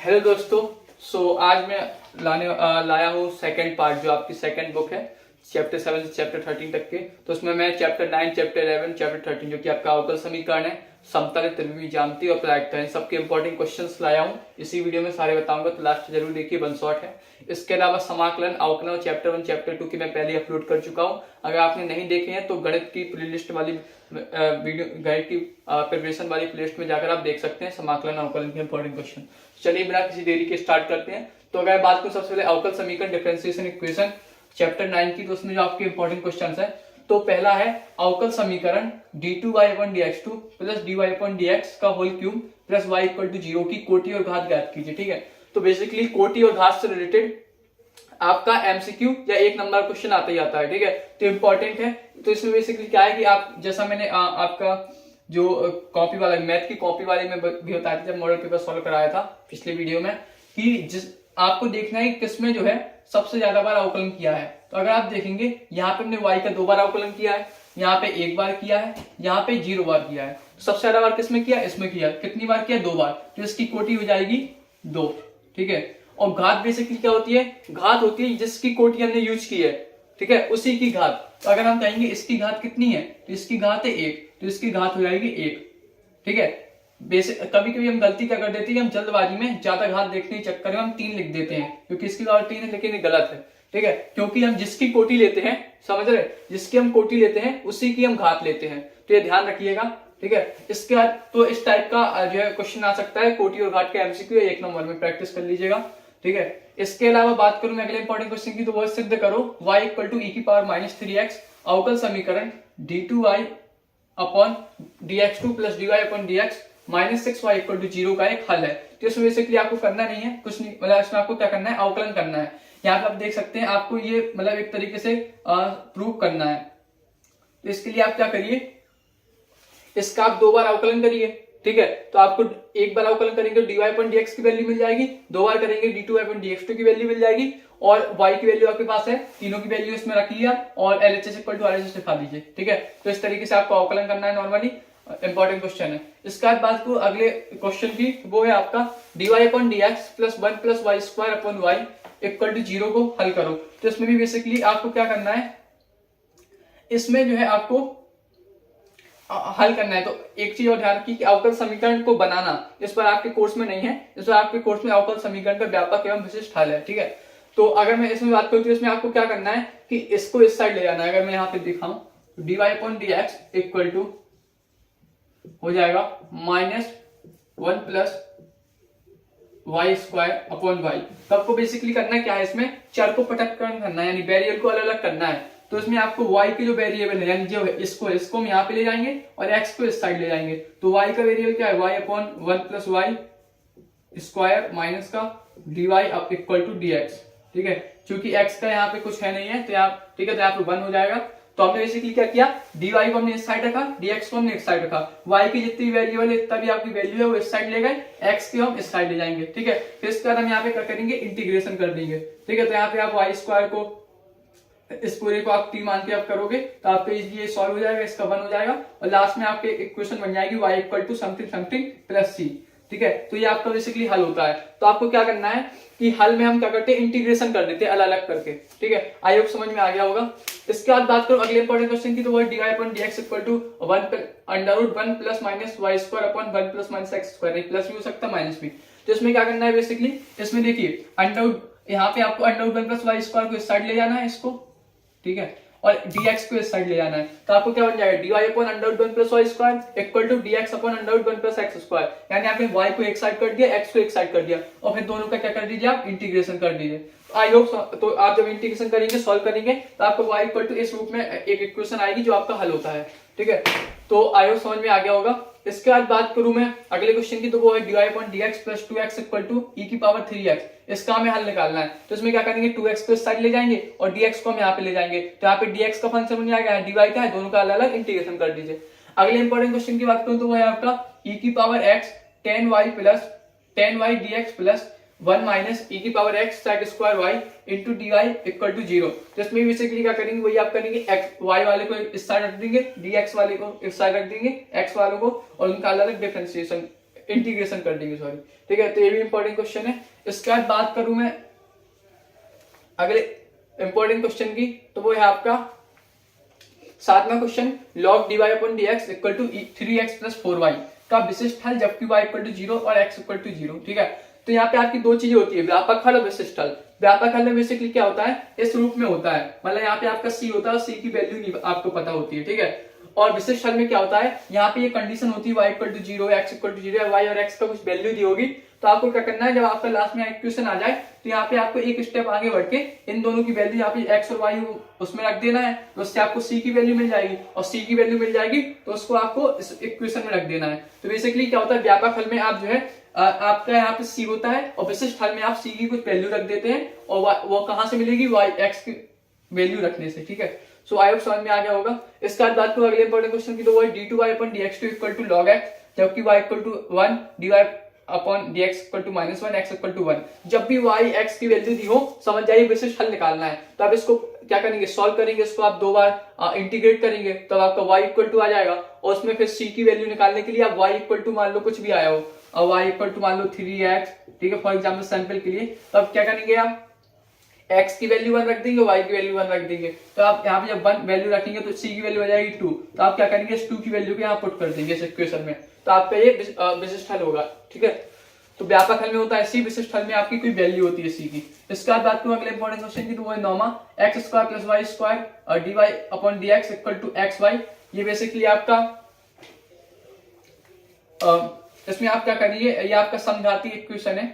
Hello दोस्तों। आज मैं लाया हूँ सेकंड पार्ट, जो आपकी सेकंड बुक है चैप्टर 7 से चैप्टर 13 तक के। तो उसमें मैं चैप्टर 9, चैप्टर 11, चैप्टर 13 जो कि आपका अवकल समीकरण है, समतल, त्रिविमीय ज्यामिति और प्रायिकता है, सबके इंपॉर्टेंट क्वेश्चंस लाया हूँ। इसी वीडियो में सारे बताऊंगा, तो लास्ट जरूर देखिए, वन शॉट है। इसके अलावा समाकलन, अवकलन चैप्टर 1, चैप्टर 2 की मैं पहले अपलोड कर चुका हूँ। अगर आपने नहीं देखे हैं तो गणित की प्लेलिस्ट वाली वीडियो, गणित की प्रिपरेशन वाली प्लेलिस्ट में जाकर आप देख सकते हैं समाकलन अवकलन के इंपॉर्टेंट क्वेश्चन। चलिए बिना किसी देरी के स्टार्ट करते हैं। तो अगर बात करूं सबसे पहले अवकल समीकरण डिफरेंशिएशन इक्वेशन चैप्टर 9 की, तो उसमें जो आपके इंपॉर्टेंट क्वेश्चन है, तो पहला है अवकल समीकरण d2y/dx2 प्लस dy/dx का whole cube plus y equal to 0 की कोटि और घात ज्ञात कीजिए। ठीक है, तो बेसिकली कोटि और घात से रिलेटेड आपका एमसीक्यू या एक नंबर क्वेश्चन आता ही आता है। ठीक है, तो इंपॉर्टेंट है। तो इसमें बेसिकली क्या है कि आप, जैसा मैंने आपका जो कॉपी वाला मैथ की कॉपी वाले में भी बताया था जब मॉडल पेपर सॉल्व कराया था पिछले वीडियो में, कि जिस आपको देखना है किसमें जो है सबसे ज्यादा बार अवकलन किया है। तो अगर आप देखेंगे यहाँ पे हमने y का 2 बार अवकलन किया है, यहाँ पे 1 बार किया है, यहाँ पे 0 बार किया है। तो सबसे ज्यादा बार किसमें किया? इसमें किया। कितनी बार किया? 2 बार। तो इसकी कोटि हो जाएगी 2। ठीक है, और घात बेसिकली क्या होती है? घात होती है जिसकी कोटि हमने यूज की है, ठीक है, उसी की घात। तो अगर हम कहेंगे इसकी घात कितनी है, तो इसकी घात है 1, तो इसकी घात हो जाएगी 1। ठीक है, बेसिक कभी कभी हम गलती क्या कर देते हैं, हम जल्दबाजी में ज्यादा घात देखने के चक्कर में हम 3 लिख देते हैं, क्योंकि इसकी घात 3 है, लेकिन ये गलत है। ठीक है, क्योंकि हम जिसकी कोटि लेते हैं, समझ रहे, जिसकी हम कोटि लेते हैं उसी की हम घात लेते हैं। तो ये ध्यान रखिएगा। ठीक है, इसके बाद तो इस टाइप का जो है क्वेश्चन आ सकता है, कोटि और घाट का एमसीक्यू, 1 नंबर में प्रैक्टिस कर लीजिएगा। ठीक है, इसके अलावा बात करूं मैं अगले इंपॉर्टेंट क्वेश्चन की, तो वो सिद्ध करो y इक्वल टू e⁻−3x अवकल समीकरण d2y/dx2 plus dy/dx -6y equal to 0 का एक हल है। तो इसमें बेसिकली आपको करना नहीं है कुछ नहीं, मतलब इसमें आपको क्या करना है, अवकलन करना है। यहाँ पे आप देख सकते हैं, आपको ये मतलब एक तरीके से प्रूव करना है। तो इसके लिए आप क्या करिए, इसका आप 2 बार अवकलन करिए। ठीक है, तो आपको 1 बार अवकलन करेंगे dy/dx की वैल्यू मिल जाएगी, 2 बार करेंगे d2y/dx2 की वैल्यू मिल जाएगी, और y की वैल्यू आपके पास है, तीनों की वैल्यू इसमें रख लिया और LHS इक्वल टू RHS लिखा दीजिए। ठीक है, तो इस तरीके से आपको अवकलन करना है, नॉर्मली इंपॉर्टेंट क्वेश्चन है। इसके बाद बात करूं अगले क्वेश्चन की, वो है आपका dy/dx plus 1 plus y² equal to 0 को हल करो। तो इसमें भी बेसिकली आपको क्या करना है, इसमें जो है आपको हल करना है। तो एक चीज और ध्यान रखिए कि अवकल समीकरण को बनाना इस पर आपके कोर्स में नहीं है, इस पर आपके कोर्स में अवकल समीकरण का व्यापक एवं विशिष्ट हल है। ठीक है, तो अगर मैं इसमें बात करूं तो इसमें आपको क्या करना है कि इसको इस साइड ले जाना है। अगर मैं यहाँ पे दिखाऊं तो dy/dx इक्वल टू हो जाएगा -1 प्लस y²/y। तो आपको बेसिकली करना क्या है, इसमें चर को पृथक्करण करना है, यानी वेरिएबल को अलग अलग करना है। तो इसमें आपको y के जो वेरिएबल है, यानी जो इसको हम यहाँ पे ले जाएंगे और x को इस साइड ले जाएंगे। तो y का वेरिएबल क्या है, y/1 प्लस y² माइनस का dy इक्वल टू dx। ठीक है, क्योंकि x का यहाँ पे कुछ है नहीं है, तो यहाँ, ठीक है, तो यहाँ पे 1 हो जाएगा। तो हमने बेसिकली क्या किया, dy को हमने इस साइड रखा, dx को हमने इस साइड रखा, y की जितनी वेरिएबल है इतना भी आपकी वैल्यू है वो इस साइड ले गए, x की हम इस साइड ले जाएंगे। ठीक है, फिर इसके बाद हम यहाँ पे क्या करेंगे, इंटीग्रेशन कर देंगे। ठीक है, तो यहाँ पे आप y² को, इस पूरे को आप t मान के आप करोगे तो आपका ये सॉल्व हो जाएगा, इसका 1 हो जाएगा, और लास्ट में आपके इक्वेशन बन जाएगी y equal to something something plus c। ठीक है, तो ये आपका बेसिकली हल होता है। तो आपको क्या करना है कि हल में हम क्या करते हैं, इंटीग्रेशन कर देते हैं अलग अलग करके। ठीक है, आई होप समझ में आ गया होगा। इसके बाद बात करो अगले इंपॉर्टेंट क्वेश्चन की, तो वो dy/dx equal to 1 plus minus y²/1 plus minus x², नहीं प्लस भी हो सकता है माइनस भी। तो इसमें क्या करना है, बेसिकली इसमें देखिए यहाँ पे आपको √1 प्लस y² को इस साइड ले जाना है इसको, ठीक है, और dx को इस साइड ले जाना है। तो आपको क्या बन जाएगा, dy/√1 plus y² equal to dx/√1 plus x², यानी आपने y को एक साइड कर दिया, x को एक साइड कर दिया, और फिर दोनों का क्या कर दीजिए, आप इंटीग्रेशन कर दीजिए। आई होप, तो आप जब इंटीग्रेशन करेंगे, सॉल्व करेंगे, तो आपको y इक्वल टू इस रूप में एक इक्वेशन आएगी जो आपका हल होता है। ठीक है, तो आई होप समझ में आ गया होगा। इसके बाद बात करूं मैं अगले क्वेश्चन की, तो वो है dy/dx plus 2x equal to e⁻3x। इसका हमें हल निकालना है। तो इसमें क्या करेंगे, 2x को इस साइड ले जाएंगे और dx को हम यहाँ पे ले जाएंगे। तो यहाँ पे dx का फंक्शन बन जाएगा, dy का है, दोनों का अलग अलग इंटीग्रेशन कर दीजिए। अगले इंपॉर्टेंट क्वेश्चन की बात करूं तो वो है आपका e⁻x tan y plus tan y dx plus 1 minus e⁻x sec² y into dy equal to 0। तो इसमें बेसिकली क्या करेंगे, वही आप करेंगे, y वाले को इस साइड रख देंगे, dx वाले को इस साइड रख देंगे, x वालों को, और उनका अलग अलग डिफरेंशिएशन इंटीग्रेशन कर देंगे, सॉरी, ठीक है। तो ये भी इंपॉर्टेंट क्वेश्चन है। इसके बाद बात करूं मैं अगले इंपॉर्टेंट क्वेश्चन की, तो वो है आपका 7वां question, log dy upon dx equal to 3x plus 4y का विशिष्ट हल जबकि y इक्वल टू 0 और x इक्वल टू 0, ठीक है। तो यहाँ पे आपकी दो चीजें होती है, व्यापक हल और विशिष्ट हल। व्यापक हल में बेसिकली क्या होता है, इस रूप में होता है, मतलब यहाँ पे आपका c होता है, c की वैल्यू नहीं आपको पता होती है, ठीक है। और विशिष्ट हल में क्या होता है, यहाँ पे ये कंडीशन होती है y equal to 0, x equal to 0, y और x का कुछ वैल्यू दी होगी। तो आपको क्या करना है, जब आपका लास्ट में इक्वेशन आ जाए तो यहाँ पे आपको एक स्टेप आगे बढ़ के इन दोनों की वैल्यू यहाँ पे x और y उसमें रख देना है, तो उससे आपको c की वैल्यू मिल जाएगी, और c की वैल्यू मिल जाएगी तो उसको आपको इस इक्वेशन में रख देना है। तो बेसिकली क्या होता है, व्यापक हल में आप जो है आपका यहाँ पे c होता है, और विशिष्ट हल में आप c की कुछ वैल्यू रख देते हैं, और वो कहां से मिलेगी, y x की वैल्यू रखने से, ठीक है। सो आई होप समझ में आ गया होगा। इसके बाद बात करूं अगले इंपॉर्टेंट क्वेश्चन की, तो वो है d2y upon dx2 equal to log x जबकि y equal to 1, dy upon dx equal to -1, x equal to 1। जब भी y x की वैल्यू दी हो, समझ जाइए विशिष्ट हल निकालना है। तो आप इसको क्या करेंगे, सॉल्व करेंगे, इसको आप दो बार इंटीग्रेट करेंगे, तब तो आपका y इक्वल टू आ जाएगा, और उसमें फिर c की वैल्यू निकालने के लिए आप y इक्वल टू मान लो कुछ भी आया हो, और y इक्वल टू मान लो 3x, ठीक है, फॉर एग्जाम्पल सैंपल के लिए। तब क्या करेंगे, आप x की वैल्यू 1 रख देंगे, y की वैल्यू 1 रख देंगे। तो आप यहाँ पे जब 1 वैल्यू रखेंगे तो c की वैल्यू आ जाएगी 2, तो आप क्या करेंगे, इस 2 की वैल्यू को यहाँ पुट कर देंगे इस इक्वेशन में, तो आपका ये विशिष्ट हल होगा, ठीक है। तो व्यापक हल में होता है c, विशिष्ट हल में आपकी कोई वैल्यू होती है c की। इसके बाद बात करूं अगले इंपॉर्टेंट क्वेश्चन की, तो वो है 9वां, x square plus y square और dy upon dx equal to xy। ये बेसिकली आपका इसमें आप क्या करिए, ये आपका समघाती इक्वेशन है,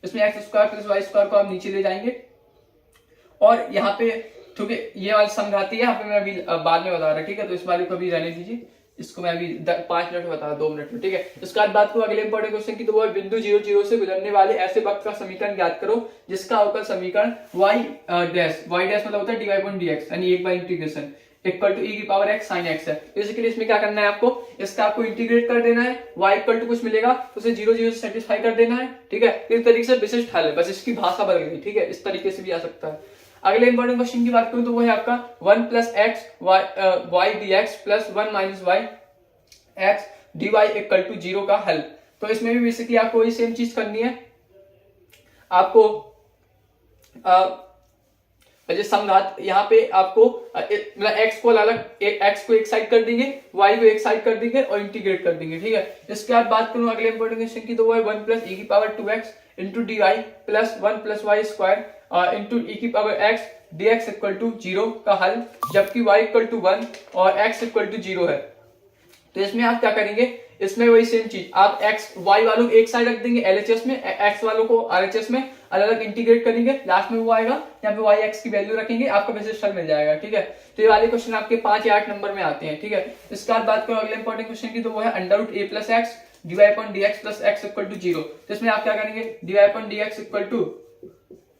इसमें x square plus y square को आप नीचे ले जाएंगे, और यहाँ पे क्योंकि ये वाली समघाती है, यहाँ पे मैं अभी बाद में बता रहा, ठीक है। तो इस वाले को अभी रहने दीजिए, इसको मैं अभी 5 मिनट में बता रहा, 2 मिनट में, ठीक है। इसके बाद बात करूं अगले इंपॉर्टेंट क्वेश्चन की, तो वो बिंदु 0, 0 से गुजरने वाले ऐसे वक्त का समीकरण ज्ञात करो जिसका अवकल समीकरण y डैश मतलब होता है dy अपॉन dx, यानी एक बार इंटीग्रेशन इक्वल टू e की पावर x sin x है। बेसिकली इसमें क्या करना है, आपको इसका आपको इंटीग्रेट कर देना है, y इक्वल टू कुछ मिलेगा तो उसे 0, 0 से सेटिस्फाई कर देना है, ठीक है। इस तरीके से विशिष्ट हल है, बस इसकी भाषा बदल गई, ठीक है। इस तरीके से भी आ सकता है। अगले इंपॉर्टेंट क्वेश्चन की बात करूं तो वो है आपका 1 plus x y dx plus 1 minus y x dy equal to 0 का हल। तो इसमें भी बेसिकली आपको वही सेम चीज करनी है, आपको समघात यहाँ पे आपको मतलब x को अलग, x को एक साइड कर देंगे, y को एक साइड कर देंगे और इंटीग्रेट कर देंगे, ठीक है। इसके बाद बात करूं अगले इंपॉर्टेंट क्वेश्चन की, तो वो है 1 प्लस e की power 2x into D Y plus 1 plus Y square into e की power x dx equal to 0 का हल जबकि y इक्वल टू 1 और x इक्वल टू 0 है। तो इसमें आप क्या करेंगे, इसमें वही सेम चीज, आप x y वालों को एक साइड रख देंगे LHS में, x वालों को RHS में, अलग अलग इंटीग्रेट करेंगे, लास्ट में वो आएगा, यहाँ पे y x की वैल्यू रखेंगे, आपका विशिष्ट हल मिल जाएगा, ठीक है। तो ये वाले क्वेश्चन आपके 5 या 8 नंबर में आते हैं, ठीक है। इसके बाद बात करो अगले इंपॉर्टेंट क्वेश्चन की, तो वो है under root a plus x dy upon dx plus x equal to 0। तो इसमें आप क्या करेंगे, dy upon dx equal to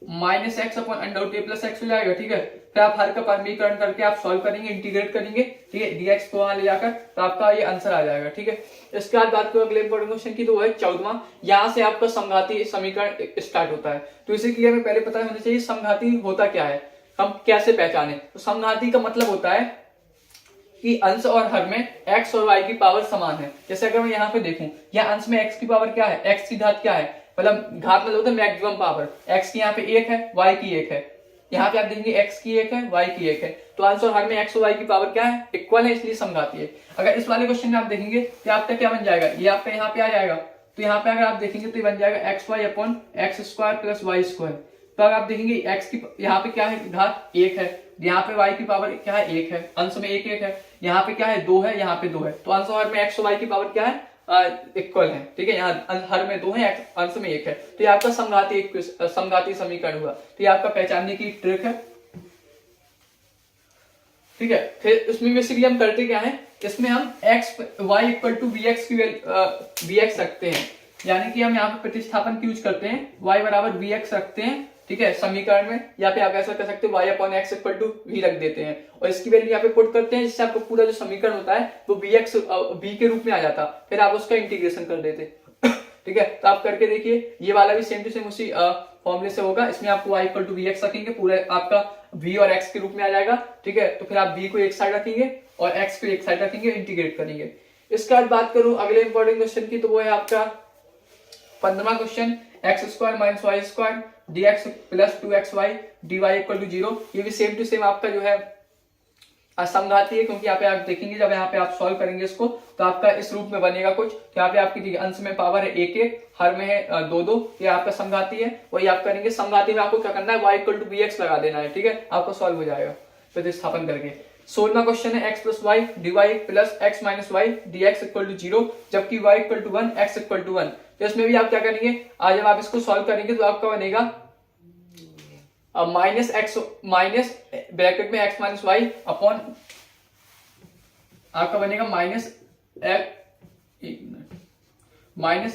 minus x upon under root a plus x हो जाएगा, ठीक है। फिर आप हर का परमीकरण करके आप सॉल्व करेंगे, इंटीग्रेट करेंगे, ठीक है, dx को वहां ले जाकर, तो आपका ये आंसर आ जाएगा, ठीक है। इसके बाद बात करो अगले इंपॉर्टेंट क्वेश्चन की, तो वो है 14वां, यहाँ से आपका समघाती समीकरण स्टार्ट होता है। तो इसी के लिए हमें पहले पता होना चाहिए समघाती होता क्या है, हम कैसे पहचाने। तो समघाती का मतलब होता है कि अंश और हर में x और y की पावर समान है। जैसे अगर मैं यहाँ पे देखूं, यहाँ अंश में x की पावर क्या है, x की घात क्या है, मतलब घात मतलब होता है मैक्सिमम पावर, x की यहाँ पे 1 है, y की 1 है, यहाँ पे आप देखेंगे x की 1 है, y की 1 है, तो अंश और हर में x और y की पावर क्या है, इक्वल है, इसलिए समघाती है। अगर इस वाले क्वेश्चन में आप देखेंगे तो आपका क्या बन जाएगा, ये आपका यहाँ पे आ जाएगा, तो यहाँ पे अगर आप देखेंगे तो ये बन जाएगा x y upon x square plus Y square. तो अगर आप देखेंगे x की यहाँ पे क्या है, घात 1 है, यहाँ पे y की पावर क्या है, 1 है, अंश में 1 1 है, यहाँ पे क्या है 2 है, यहाँ पे 2 है, तो अंश और हर में x और y की पावर क्या है, इक्वल है, ठीक है। यहाँ हर में 2 है, अंश में 1 है, तो ये आपका समघाती समीकरण हुआ। तो ये आपका पहचानने की ट्रिक है, ठीक है। फिर इसमें बेसिकली हम करते क्या है, इसमें हम x y equal to bx रखते हैं, यानी कि हम यहाँ पे प्रतिस्थापन यूज करते हैं, y बराबर bx रखते हैं, ठीक है, समीकरण में। या पे आप ऐसा कर सकते हैं y upon x equal to v रख देते हैं और इसकी वैल्यू यहाँ पे पुट करते हैं, जिससे आपको पूरा जो समीकरण होता है वो b के रूप में आ जाता, फिर आप उसका इंटीग्रेशन कर देते, ठीक है। तो आप करके देखिए, ये वाला भी सेम टू सेम उसी फॉर्मूले से होगा। इसमें आपको y इक्वल टू bx रखेंगे, पूरा आपका v और x के रूप में आ जाएगा, ठीक है। तो फिर आप v को एक साइड रखेंगे और x को एक साइड रखेंगे, इंटीग्रेट करेंगे। इसके बाद बात करूं अगले इंपॉर्टेंट क्वेश्चन की, तो वो है आपका 15वां question X square minus Y square D X plus 2xy dy equal to 0। ये भी सेम टू सेम आपका जो है समघाती है, क्योंकि यहाँ पे आप देखेंगे जब यहाँ पे आप सॉल्व करेंगे इसको तो आपका इस रूप में बनेगा कुछ। तो यहाँ पे आपकी अंश में पावर है 1 1, हर में है 2 2, ये आपका समघाती है। वही आप करेंगे, समघाती में आपको क्या करना है, y इक्वल टू bx लगा देना है, ठीक है, आपको सॉल्व हो जाएगा प्रतिस्थापन करके। 16वां क्वेश्चन है x plus y d Y plus x minus y d x equal to 0, जबकि y equal to 1 x equal to 1। तो इसमें भी आप क्या करेंगे, आज जब आप इसको सॉल्व करेंगे तो आपका बनेगा माइनस एक्स माइनस ब्रैकेट में एक्स माइनस वाई अपॉन आपका बनेगा minus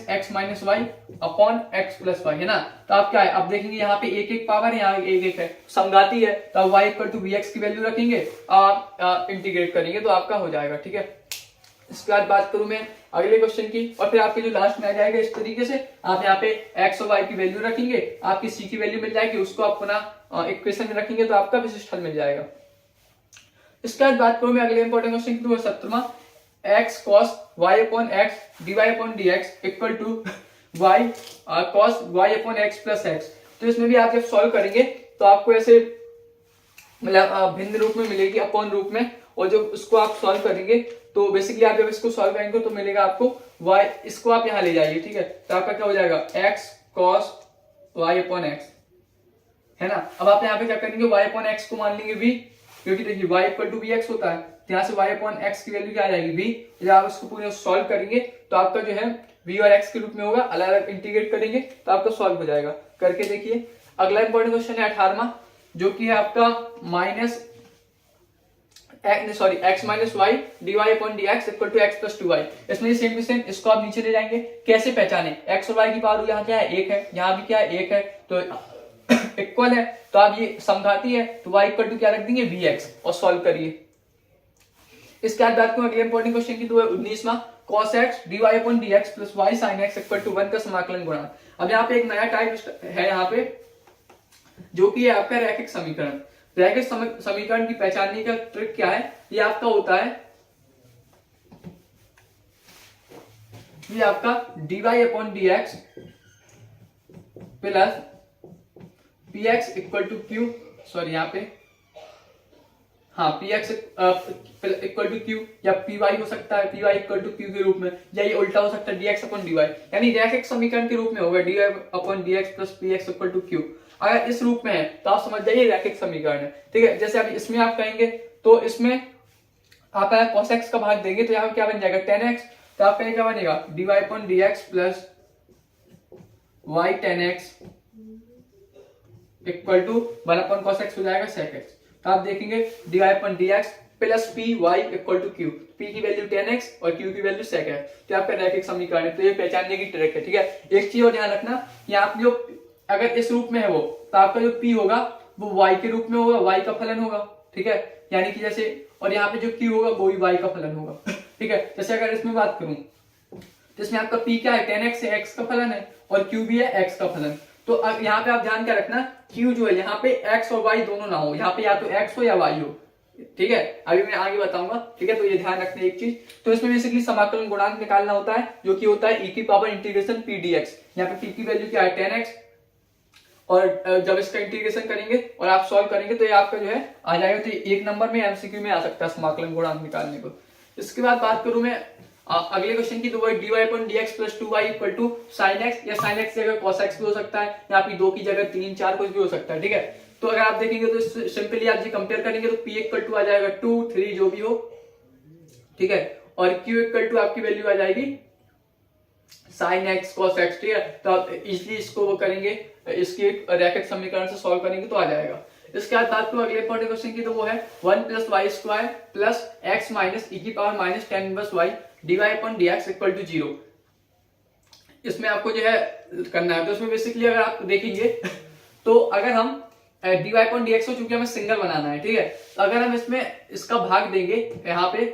x minus y upon x plus y, है ना। तो आप क्या है, अब देखेंगे यहाँ पे एक एक पावर है, यहाँ एक एक है, समघाती है, तो आप y इक्वल टू bx की वैल्यू रखेंगे, आप इंटीग्रेट करेंगे तो आपका हो जाएगा, ठीक है। इसके बाद बात करूं मैं अगले क्वेश्चन की, और फिर आपके जो लास्ट में आ जाएगा इस तरीके से आप यहाँ पे x और y की वैल्यू रखेंगे, आपकी c की वैल्यू मिल जाएगी, उसको आप अपना इक्वेशन में रखेंगे तो आपका विशिष्ट हल मिल जाएगा। इसके बाद बात करूं मैं अगले इंपॉर्टेंट क्वेश्चन की, 17वां x cos y upon x dy upon dx equal to y cos y upon x plus x। तो इसमें भी आप जब सॉल्व करेंगे तो आपको ऐसे मतलब भिन्न रूप में मिलेगी, अपॉन रूप में, और जब उसको आप सॉल्व करेंगे तो बेसिकली आप जब इसको सॉल्व करेंगे तो मिलेगा आपको y, इसको आप यहाँ ले जाइए, ठीक है, तो आपका क्या हो जाएगा x cos y upon x, है ना। अब आप यहाँ पे क्या करेंगे, y अपॉन x को मान लेंगे v, क्योंकि देखिए y इक्वल टू bx होता है, तो यहाँ से y अपॉन x की वैल्यू क्या आ जाएगी v। जब आप इसको पूरे सॉल्व करेंगे तो आपका जो है v और x के रूप में होगा, अलग अलग इंटीग्रेट करेंगे तो आपका सॉल्व हो जाएगा। करके देखिए अगला इंपॉर्टेंट क्वेश्चन है 18वां, जो कि है आपका x minus y d y upon d x equal to x plus 2y। इसमें सेम टू सेम इसको आप नीचे ले जाएंगे, कैसे पहचाने, x और y की पावर यहाँ क्या है 1 है, यहाँ भी क्या है 1 है, तो इक्वल है, तो आप ये समघाती है, तो y इक्वल टू क्या रख देंगे bx और सॉल्व करिए। इसके बाद बात करूं अगले इंपॉर्टेंट क्वेश्चन की, तो 19वां cos x dy upon dx plus y sin x equal to 1 का समाकलन गुणांक। अब यहाँ पे एक नया टाइप है यहाँ पे, जो कि है आपका रैखिक समीकरण। रैखिक समीकरण की पहचानने का ट्रिक क्या है, ये आपका होता है, ये आपका dy upon dx plus px equal to q, sorry यहाँ पे हाँ px इक्वल टू q, या py हो सकता है, py इक्वल टू q के रूप में, या ये उल्टा हो सकता है dx अपॉन dy, यानी रैखिक समीकरण के रूप में होगा dy upon dx plus px equal to q। अगर इस रूप में है तो आप समझ जाइए रैखिक समीकरण है, ठीक है। जैसे अब इसमें आप कहेंगे तो इसमें आप cos x का भाग देंगे तो यहाँ पे क्या बन जाएगा tan x, तो आपका क्या बनेगा dy upon dx plus y tan x equal to 1 upon cos x हो जाएगा sec x। तो आप देखेंगे dy upon dx plus py equal to q, p की वैल्यू tan x और q की वैल्यू sec x, तो आपका रैखिक समीकरण है। तो ये पहचानने की ट्रिक है, ठीक है। एक चीज और ध्यान रखना, यहाँ आप जो अगर इस रूप में है वो, तो आपका जो p होगा वो y के रूप में होगा, y का फलन होगा, ठीक है, यानी कि जैसे, और यहाँ पे जो q होगा वो भी y का फलन होगा, ठीक है। जैसे अगर इसमें बात करूं तो इसमें आपका p क्या है, tan x है, x का फलन है, और q भी है, x का फलन। तो यहाँ पे आप ध्यान क्या रखना, q जो है यहाँ पे x और y दोनों ना हो, यहाँ पे या तो x हो या y हो, ठीक है, अभी मैं आगे बताऊंगा, ठीक है। तो ये ध्यान रखना एक चीज। तो इसमें बेसिकली समाकलन गुणांक निकालना होता है, जो कि होता है e की पावर इंटीग्रेशन p dx। यहाँ पे p की वैल्यू क्या है tan x, और जब इसका इंटीग्रेशन करेंगे और आप सॉल्व करेंगे तो ये आपका जो है आ जाएगा। तो एक नंबर में एमसीक्यू में आ सकता है समाकलन गुणांक निकालने को। इसके बाद बात करूं मैं अगले क्वेश्चन की, तो वो dy upon dx plus 2y equal to sin x, या sin x की जगह cos x भी हो सकता है, या फिर 2 की जगह 3 4 कुछ भी हो सकता है, ठीक है। तो अगर आप देखेंगे तो सिंपली आप जी कंपेयर करेंगे तो p इक्वल टू आ जाएगा 2 3 जो भी हो, ठीक है, और q इक्वल टू आपकी वैल्यू आ जाएगी sin x cos x, ठीक है। तो आप इजिली इसको वो करेंगे, इसके रैखिक समीकरण से सॉल्व करेंगे तो आ जाएगा। इसके बाद बात करूं अगले इंपॉर्टेंट क्वेश्चन की, तो वो है 1 plus Y square plus x minus E की power minus tan inverse y dy upon dx equal to 0। इसमें आपको जो है करना है, तो इसमें बेसिकली अगर आप देखेंगे तो अगर हम dy अपॉन dx को, चूंकि हमें सिंगल बनाना है, ठीक है, तो अगर हम इसमें इसका भाग देंगे यहाँ पे,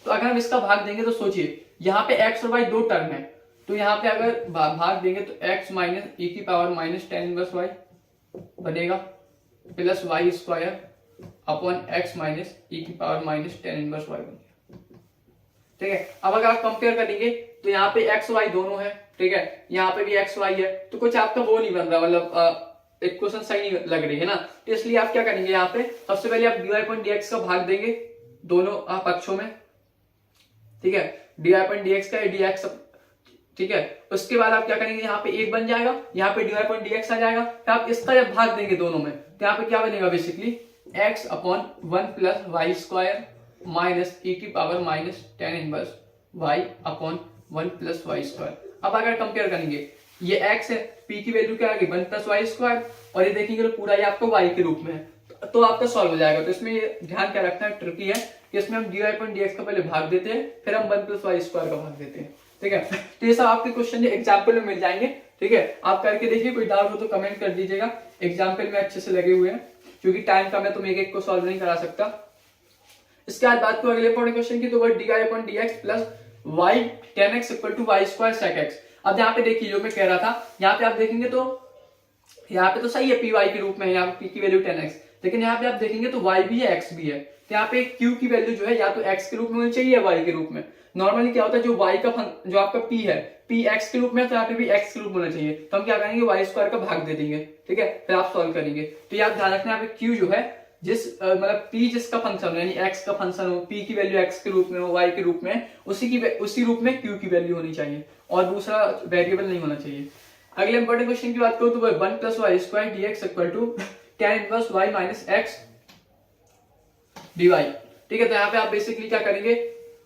तो अगर हम इसका भाग देंगे तो सोचिए यहाँ पे x और y दो टर्म है, तो यहाँ पे अगर भाग देंगे तो x माइनस ई की power minus tan inverse y बनेगा plus Y square upon x minus E की power minus tan inverse y बनेगा, ठीक है। अब अगर आप कंपेयर करेंगे तो यहाँ पे x y दोनों है, ठीक है, यहाँ पे भी एक्स वाई है, तो कुछ आपका वो नहीं बन रहा, मतलब इक्वेशन सही नहीं लग रही है ना। तो इसलिए आप क्या करेंगे, यहाँ पे सबसे पहले आप dy अपॉन dx का भाग देंगे दोनों पक्षों में, ठीक है, dy अपॉन dx का dx, ठीक है। उसके बाद आप क्या करेंगे, यहाँ पे एक बन जाएगा, यहाँ पे dy अपॉन dx आ जाएगा, तो आप इसका जब भाग देंगे दोनों में, तो यहाँ पे क्या बनेगा basically x upon 1 plus Y square minus e की power minus tan inverse y upon 1 plus Y square. अब अगर कंपेयर करेंगे, ये x है, p की वैल्यू क्या आ गई 1 प्लस वाई स्क्वायर, और ये देखेंगे तो पूरा ये आपका y के रूप में है, तो आपका सॉल्व हो जाएगा। तो इसमें ये ध्यान क्या रखना है, ट्रिकी है कि इसमें हम dy अपॉन dx का पहले भाग देते हैं, फिर हम 1 प्लस वाई स्क्वायर का भाग देते हैं, ठीक है। तो ये सब आपके क्वेश्चन एग्जाम्पल में मिल जाएंगे, ठीक है। आप करके देखिए, कोई डाउट हो तो कमेंट कर दीजिएगा। एग्जाम्पल में अच्छे से लगे हुए हैं, क्योंकि टाइम कम है तो मैं एक को सॉल्व नहीं करा सकता। इसके बाद बात करो अगले इंपॉर्टेंट क्वेश्चन की, तो वो dy upon dx plus y tan x equal to y square sec x। अब यहाँ पे देखिए जो मैं कह रहा था, यहाँ पे आप देखेंगे तो यहाँ पे तो सही है, पी वाई के रूप में है, यहाँ पे p की वैल्यू 10x, लेकिन यहाँ पे आप देखेंगे तो y भी है x भी है, तो यहाँ पे q की वैल्यू जो है या तो x के रूप में होनी चाहिए या y के रूप में। नॉर्मली क्या होता है, जो y का जो आपका p है, p x के रूप में है, तो यहाँ पे भी x के रूप में होना चाहिए, तो हम क्या करेंगे y स्क्वायर का भाग दे देंगे, ठीक है, फिर आप सॉल्व करेंगे। तो ये आप ध्यान रखना, यहाँ पे q जो है जिस मतलब p जिसका फंक्शन हो, यानी x का फंक्शन हो, p की वैल्यू x के रूप में हो, y के रूप में, उसी रूप में q की वैल्यू होनी चाहिए, और दूसरा वेरिएबल नहीं होना चाहिए। अगले इंपॉर्टेंट क्वेश्चन की बात करूं तो 1 plus Y square dx equal to tan inverse y minus x dy, ठीक है। तो यहाँ पे आप बेसिकली क्या करेंगे,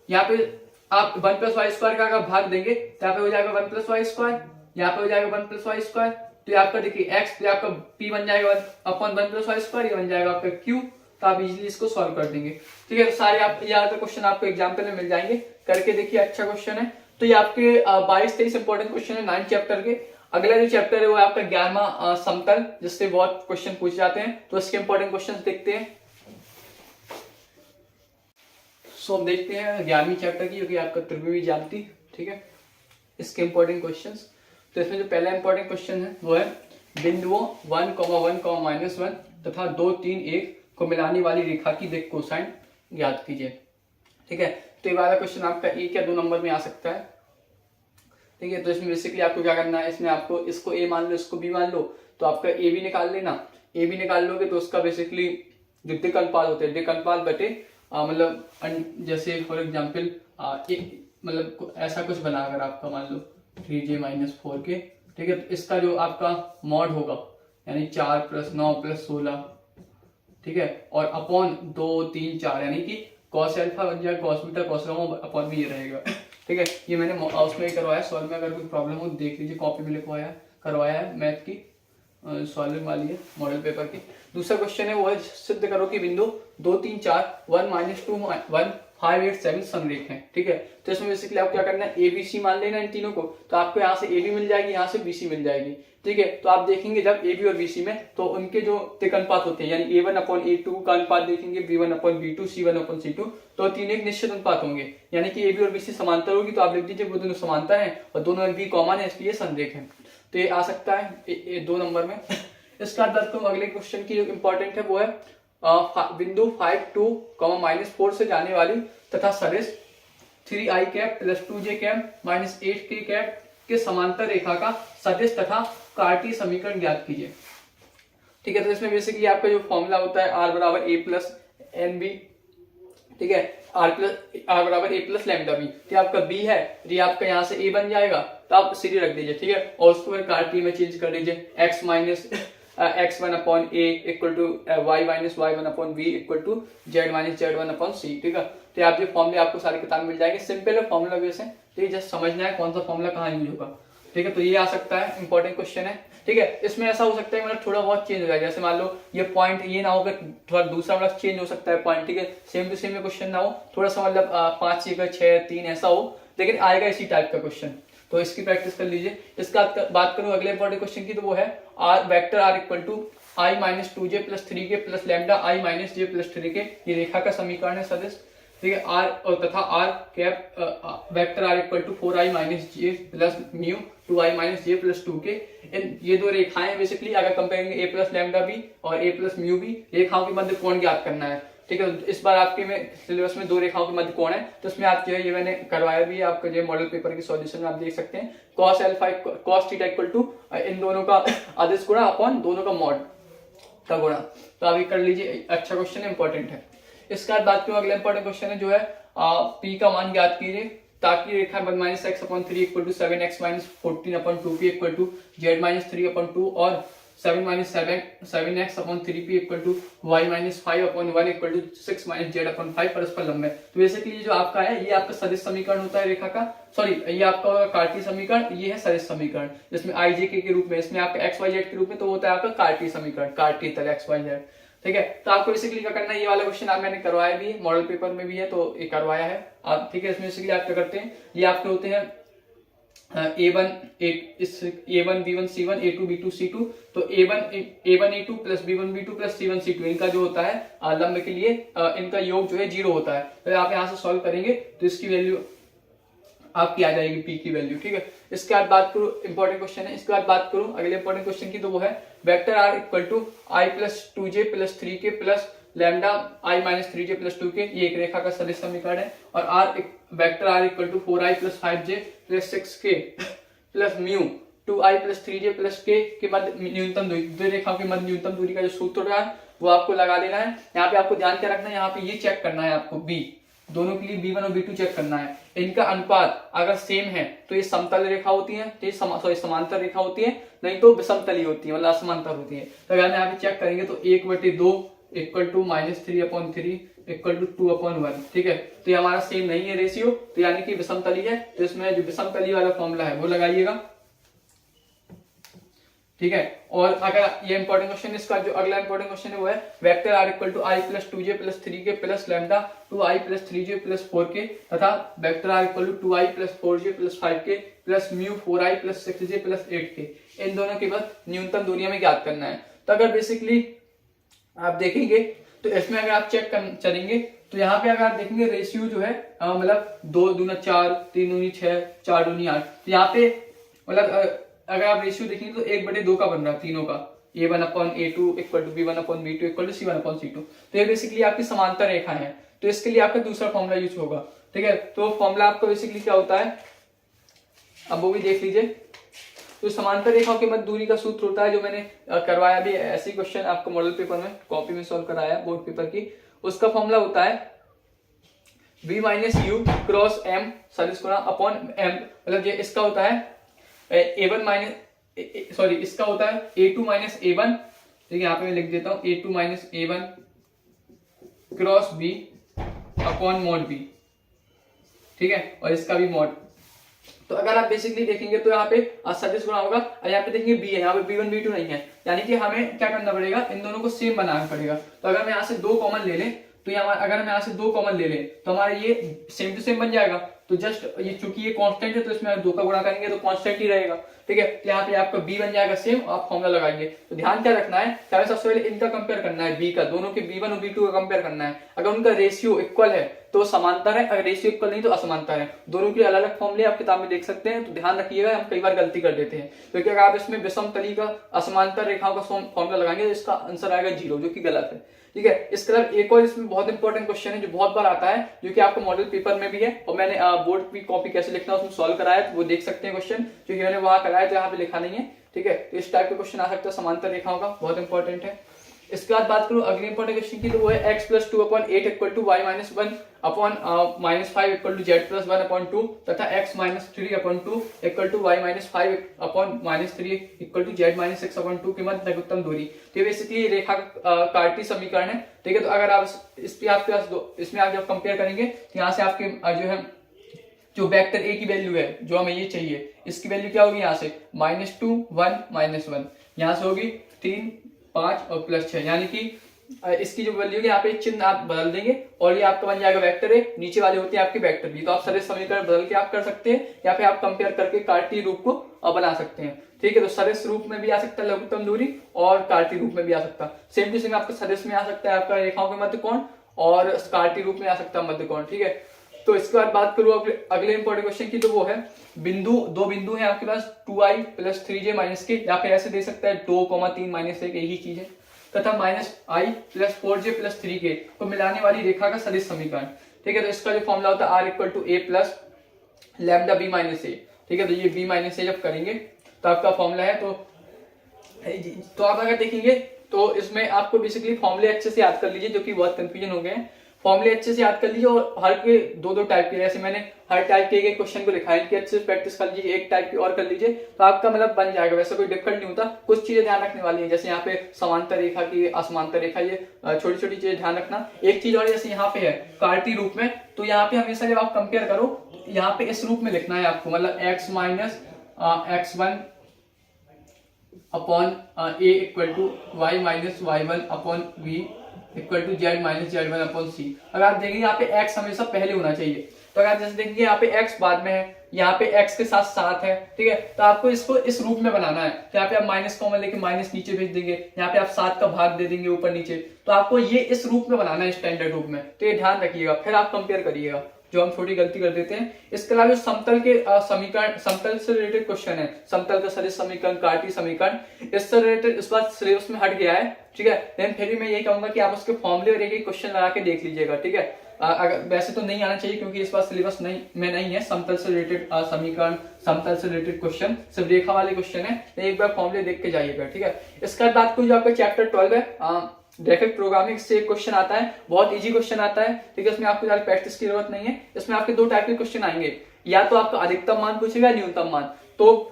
यहाँ पे आप 1 प्लस वाई स्क्वायर का अगर भाग देंगे तो यहाँ पे हो जाएगा 1 प्लस वाई स्क्वायर, यहाँ पे हो जाएगा 1 प्लस वाई स्क्वायर, तो आपका देखिए x, तो आपका p बन जाएगा 1 अपॉन 1 प्लस वाई स्क्वायर, ये बन जाएगा आपका q, तो आप इजीली इसको सॉल्व कर देंगे, ठीक है। तो सारे आप यहाँ क्वेश्चन आपको एग्जाम्पल में मिल जाएंगे, करके देखिए, अच्छा क्वेश्चन है। तो ये आपके 22-23 इंपॉर्टेंट क्वेश्चन है 9 चैप्टर के। अगला जो चैप्टर है वो आपका 11वां समतल, जिससे बहुत क्वेश्चन पूछे जाते हैं, तो इसके इंपॉर्टेंट क्वेश्चन देखते हैं। सो हम देखते हैं 11वीं चैप्टर की, जो कि आपका त्रिविमीय ज्यामिति, ठीक है, इसके इंपॉर्टेंट क्वेश्चंस। तो इसमें जो पहला इंपॉर्टेंट क्वेश्चन है वो है बिंदुओं 1, 1, -1 तथा 2, 3, 1 को मिलाने वाली रेखा की दिक् कोसाइन ज्ञात कीजिए, ठीक है। तो ये वाला क्वेश्चन आपका 1 या 2 नंबर में आ सकता है, ठीक है। तो इसमें बेसिकली आपको क्या करना है, इसमें आपको इसको a मान लो, इसको b मान लो, तो आपका a भी निकाल लेना। a भी निकाल लोगे तो उसका बेसिकली जो दिक् अनुपात होते हैं, दिक् अनुपात बटे मतलब जैसे फॉर एग्जाम्पल मतलब ऐसा कुछ बना, अगर आपका मान लो 3j - 4k, ठीक है, तो इसका जो आपका मॉड होगा यानी 4 + 9 + 16, ठीक है, और अपॉन 2, 3, 4 यानी कि cos अल्फा बन जाएगा cos beta cos gamma upon भी ये रहेगा, ठीक है। ये मैंने उसमें ही करवाया, सॉल्व में अगर कोई प्रॉब्लम हो देख लीजिए, कॉपी में लिखवाया करवाया है, मैथ की सॉल्विंग वाली है, मॉडल पेपर की। दूसरा क्वेश्चन है वो है सिद्ध करो कि बिंदु 2, 3, 4, 1, -2, 1, 5, 8, 7 समरेख हैं, ठीक है। तो इसमें बेसिकली आपको क्या करना है, ए बी सी मान लेना इन तीनों को, तो आपको यहाँ से ए बी मिल जाएगी, यहाँ से बी सी मिल जाएगी, ठीक है। तो आप देखेंगे जब ए बी और बी सी में, तो उनके जो दिक् अनुपात होते हैं, यानी A1/A2 का अनुपात देखेंगे, B1/B2, C1/C2, तो तीन एक निश्चित अनुपात होंगे, यानी कि ए बी और बी सी समांतर होगी, तो आप लिख दीजिए वो दोनों समांतर है और दोनों में बी कॉमन है, इसलिए संरेख है। तो ये आ सकता है 2 नंबर में। इसका बाद तो अगले क्वेश्चन की जो इंपॉर्टेंट है वो है बिंदु 5, 2, -4 से जाने वाली तथा सदिश 3i cap + 2j cap - 8k cap के समांतर रेखा का सदिश तथा कार्तीय समीकरण ज्ञात कीजिए, ठीक है। तो इसमें बेसिकली आपका जो फॉर्मूला होता है r = a + nb, ठीक है, r = a + λb, तो आपका b है, ये आपका यहाँ से a बन जाएगा, तो आप सीधे रख दीजिए, ठीक है, और उसको फिर कार्तीय में चेंज कर दीजिए, x - x1/a = y - y1/b = z - z1/c, ठीक है। तो आप जो फॉर्मूले आपको सारी किताब मिल जाएंगे, सिंपल है फॉर्मूला वैसे, तो ये जस्ट समझना है कौन सा फॉर्मूला कहाँ यूज होगा, ठीक है। तो ये आ सकता है, इंपॉर्टेंट क्वेश्चन है, ठीक है। इसमें ऐसा हो सकता है मतलब थोड़ा बहुत चेंज हो जाए, जैसे मान लो ये पॉइंट ये ना हो, थोड़ा दूसरा मतलब चेंज हो सकता है पॉइंट, ठीक है, सेम टू सेम में क्वेश्चन ना हो, थोड़ा सा मतलब 5 जगह 6, 3 ऐसा हो, लेकिन आएगा इसी टाइप का क्वेश्चन, तो इसकी प्रैक्टिस कर लीजिए। इसका बात करूं अगले इंपॉर्टेंट क्वेश्चन की, तो वो है vector r = i - 2j + 3k + λ i - j + 3k, ये रेखा का समीकरण है सदिश, ठीक है। r और तथा r cap vector r = 4i - j + μ 2i - j + 2k, ये दो रेखाएं बेसिकली अगर कंपेयर a + λb और a + μb रेखाओं के मध्य कोण ज्ञात करना है, ठीक है। इस बार आपके में सिलेबस में 2 रेखाओं के मध्य कोण है, तो उसमें आप जो है ये मैंने करवाया भी है, आपका जो मॉडल पेपर के सॉल्यूशन में आप देख सकते हैं cos alpha cos theta equal to इन दोनों का अदिश गुणा अपॉन दोनों का मॉड का गुणा। तो आप ये कर लीजिए, अच्छा क्वेश्चन है, इंपॉर्टेंट है। इसके बाद बात करूं अगला इंपॉर्टेंट क्वेश्चन है जो है पी का मान ज्ञात कीजिए ताकि रेखा minus x upon 3 equal to 7x minus 14 upon 2p equal to Z minus 3 upon 2 और 7 minus 7x upon 3p equal to y minus 5 upon 1 equal to 6 minus Z upon 5 परस्पर लंब है। तो बेसिकली जो आपका है ये आपका सदिश समीकरण होता है रेखा का, सॉरी ये आपका कार्तीय समीकरण, ये है सदिश समीकरण जिसमें i j k के रूप में, इसमें आपका x y z के रूप में, तो होता है आपका कार्तीय समीकरण, कार्तीय तल x y z, ठीक है। तो आपको बेसिकली क्या करना है, ये वाला क्वेश्चन आप मैंने करवाया भी है, मॉडल पेपर में भी है, तो ये करवाया है आप, ठीक है। इसमें बेसिकली आप क्या करते हैं, ये आपके होते हैं a1 b1 c1 a2 b2 c2, तो a1 a2 plus b1 b2 plus c1 c2 इनका जो होता है लंब के लिए इनका योग जो है 0 होता है। तो आप यहाँ से सॉल्व करेंगे तो इसकी वैल्यू आपकी आ जाएगी पी की वैल्यू, ठीक है। इसके बाद बात करूं, इंपॉर्टेंट क्वेश्चन है, इसके बाद बात करूं अगले इंपॉर्टेंट क्वेश्चन की, तो वो है vector r equal to i plus 2j plus 3k plus lambda i minus 3j plus 2k, ये एक रेखा का सदिश समीकरण है। और r vector r equal to 4i plus 5j plus 6k plus mu 2i plus 3j plus k के मध्य न्यूनतम दूरी, दो रेखाओं के मध्य न्यूनतम दूरी का जो सूत्र है वो आपको लगा देना है। यहाँ पे आपको ध्यान क्या रखना है, यहाँ पे ये चेक करना है आपको b, दोनों के लिए b1 और b2 चेक करना है। इनका अनुपात अगर सेम है तो ये समतल रेखा होती है, तो ये समांतर रेखा होती है, नहीं तो विषमतली होती है, मतलब असमांतर होती है। तो अगर हम यहाँ पे चेक करेंगे तो 1/2 इक्वल टू -3/3 इक्वल टू 2/1, ठीक है। तो ये हमारा सेम नहीं है रेशियो, तो यानी कि विषमतली है, तो इसमें जो विषमतली वाला फॉर्मूला है वो लगाइएगा, ठीक है। और अगर ये इंपॉर्टेंट क्वेश्चन, इसका जो अगला इंपॉर्टेंट क्वेश्चन है वो है vector r equal to i plus 2j plus 3k plus lambda 2i plus 3j plus 4k तथा vector r equal to 2i plus 4j plus 5k plus mu 4i plus 6j plus 8k, इन दोनों के बाद न्यूनतम दूरियां में ज्ञात करना है। तो अगर बेसिकली आप देखेंगे तो इसमें अगर आप चेक करेंगे तो यहाँ पे अगर आप देखेंगे रेशियो जो है मतलब 2 दूना 4, 3 दूनी 6, 4 दूनी 8, तो यहाँ पे मतलब अगर आप रेशियो देखेंगे तो 1/2 का बन रहा है तीनों का, a1/a2 equal to b1/b2 equal to c1/c2। तो ये बेसिकली आपकी समांतर रेखा है, तो इसके लिए आपका दूसरा फॉर्मूला यूज होगा, ठीक है। तो फॉर्मूला आपका बेसिकली क्या होता है, अब वो भी देख लीजिए। तो समांतर रेखाओं के मध्य दूरी का सूत्र होता है, जो मैंने करवाया भी ऐसे क्वेश्चन आपको मॉडल पेपर में कॉपी में सॉल्व कराया बोर्ड पेपर की, उसका फॉर्मूला होता है v minus you cross m सदिश गुणा अपॉन m, मतलब ये इसका होता है a1 माइनस सॉरी इसका होता है a2 माइनस a1, ठीक है। यहाँ पे मैं लिख देता हूँ a2 minus a1 cross b upon mod b, ठीक है, और इसका भी मॉड। तो अगर आप बेसिकली देखेंगे तो यहाँ पे सदिश गुणा होगा, और यहाँ पे देखेंगे b है, यहाँ पे b1 b2 नहीं है, यानी कि हमें क्या करना पड़ेगा, इन दोनों को सेम बनाना पड़ेगा। तो अगर मैं यहाँ से 2 कॉमन ले लें तो यहाँ अगर हम यहाँ से 2 कॉमन ले लें तो हमारा ये सेम टू सेम बन जाएगा। तो जस्ट ये चूंकि ये कांस्टेंट है तो इसमें 2 का गुणा करेंगे तो कांस्टेंट ही रहेगा, ठीक है। तो यहाँ पे आपका b बन जाएगा सेम, आप फॉर्मूला लगाएंगे। तो ध्यान क्या रखना है, हमें सबसे पहले इनका कंपेयर करना है, b का, दोनों के b1 और b2 का कंपेयर करना है। अगर उनका रेशियो इक्वल है तो समांतर है, अगर रेशियो इक्वल नहीं तो असमांतर है। दोनों के अलग अलग फॉर्मूले आप किताब में देख सकते हैं, तो ध्यान रखिएगा, हम कई बार गलती कर देते हैं, क्योंकि अगर आप इसमें विषमतली का असमांतर रेखाओं का फॉर्मूला लगाएंगे तो इसका आंसर आएगा 0, जो कि गलत है, ठीक है। इसके अलावा एक और इसमें बहुत इंपॉर्टेंट क्वेश्चन है जो बहुत बार आता है, जो कि आपको मॉडल पेपर में भी है, और मैंने बोर्ड की कॉपी कैसे लिखना है उसमें सॉल्व कराया, तो वो देख सकते हैं क्वेश्चन, क्योंकि मैंने वहां कराया तो यहाँ पे लिखा नहीं है, ठीक है। तो इस टाइप का क्वेश्चन आ सकता है समांतर रेखाओं का, बहुत इंपॉर्टेंट है। इसके बाद बात करूं अगले इंपॉर्टेंट क्वेश्चन की, तो वो है x plus 2/8 equal to y minus 1 upon -5 equal to z plus 1/2 तथा x minus 3/2 equal to y minus 5 upon -3 equal to z minus 6/2 के मध्य लघुत्तम दूरी। तो ये बेसिकली रेखा का कार्तीय समीकरण है, ठीक है। तो अगर आप इसमें आपके पास इसमें आप जब कंपेयर करेंगे तो यहाँ से आपके जो है जो वेक्टर a की वैल्यू है, जो हमें ये चाहिए, इसकी वैल्यू क्या होगी, यहाँ से -2 1 -1, यहाँ से होगी 3 5 और +6, यानी कि इसकी जो वैल्यू है यहाँ पे चिन्ह आप बदल देंगे और ये आपका बन जाएगा वेक्टर ए, नीचे वाले होते हैं आपके वेक्टर बी। तो आप सदिश समीकरण बदल के आप कर सकते हैं, या फिर आप कंपेयर करके कार्तीय रूप को बना सकते हैं, ठीक है। तो सदिश रूप में भी आ सकता है लघुत्तम दूरी, और कार्तीय रूप में भी आ सकता है। सेम टू सेम आपका सदिश में आ सकता है आपका रेखाओं के मध्य कोण, और कार्तीय रूप में आ सकता है मध्य कोण, ठीक है। तो इसके बाद बात करूं अगले इंपॉर्टेंट क्वेश्चन की, तो वो है दो बिंदु हैं आपके पास 2i प्लस 3j माइनस के, या फिर ऐसे दे सकता है 2, 3 -1, एक ही चीज है, तथा -i+4j+3k को मिलाने वाली रेखा का सदिश समीकरण। ठीक है, तो इसका जो फॉर्मूला होता है r = a plus lambda b minus A. ठीक है, तो ये b माइनस ए जब करेंगे तो आपका फॉर्मूला है। तो आप अगर देखेंगे तो इसमें आपको बेसिकली फॉर्मूले अच्छे से याद कर लीजिए, जो कि बहुत कंफ्यूजन हो गए हैं। फॉर्मूले अच्छे से याद कर लीजिए और हर के दो टाइप के, जैसे मैंने हर टाइप के एक क्वेश्चन को लिखा है कि अच्छे से प्रैक्टिस कर लीजिए, एक टाइप की और कर लीजिए तो आपका मतलब बन जाएगा। वैसे कोई डिफिकल्ट नहीं होता, कुछ चीजें ध्यान रखने वाली है, जैसे यहाँ पे समांतर रेखा की, असमांतर रेखा, ये छोटी छोटी चीजें ध्यान रखना। एक चीज और, जैसे यहाँ पे है कार्तीय रूप में, तो यहाँ पे हमेशा जब आप कंपेयर करो यहाँ पे इस रूप में लिखना है आपको, मतलब x minus x1 upon a equal to y minus y1 upon v equal to z minus z1 upon c। अगर आप देखेंगे यहाँ पे x हमेशा पहले होना चाहिए, तो अगर जैसे देखेंगे यहाँ पे x बाद में है, यहाँ पे x के साथ 7 है। ठीक है, तो आपको इसको इस रूप में बनाना है। तो यहाँ पे आप माइनस कॉमन लेके माइनस नीचे भेज देंगे, यहाँ पे आप 7 का भाग दे देंगे ऊपर नीचे, तो आपको ये इस रूप में बनाना है, स्टैंडर्ड रूप में। तो ये ध्यान रखिएगा, फिर आप कंपेयर करिएगा, जो हम छोटी गलती कर देते हैं। इसके अलावा समतल के समीकरण, समतल से रिलेटेड क्वेश्चन है, समतल का सदिश समीकरण, कार्तीय समीकरण, इससे रिलेटेड इस बार सिलेबस में हट गया है। ठीक है, लेकिन फिर भी मैं यही कहूंगा कि आप उसके फॉर्मूले और एक क्वेश्चन लगा के देख लीजिएगा। ठीक है, अगर वैसे तो नहीं आना चाहिए क्योंकि इस बार सिलेबस में नहीं है समतल से रिलेटेड समीकरण, समतल से रिलेटेड क्वेश्चन, सब रेखा वाले क्वेश्चन है, तो एक बार फॉर्मूले देख के जाइएगा। ठीक है, इसके बाद बात करूं जो आपका चैप्टर 12 है, डायरेक्ट प्रोग्रामिंग से एक क्वेश्चन आता है, बहुत इजी क्वेश्चन आता है। ठीक है, इसमें आपको ज्यादा प्रैक्टिस की जरूरत नहीं है। इसमें आपके दो टाइप के क्वेश्चन आएंगे, या तो आपका अधिकतम मान पूछेगा, न्यूनतम मान। तो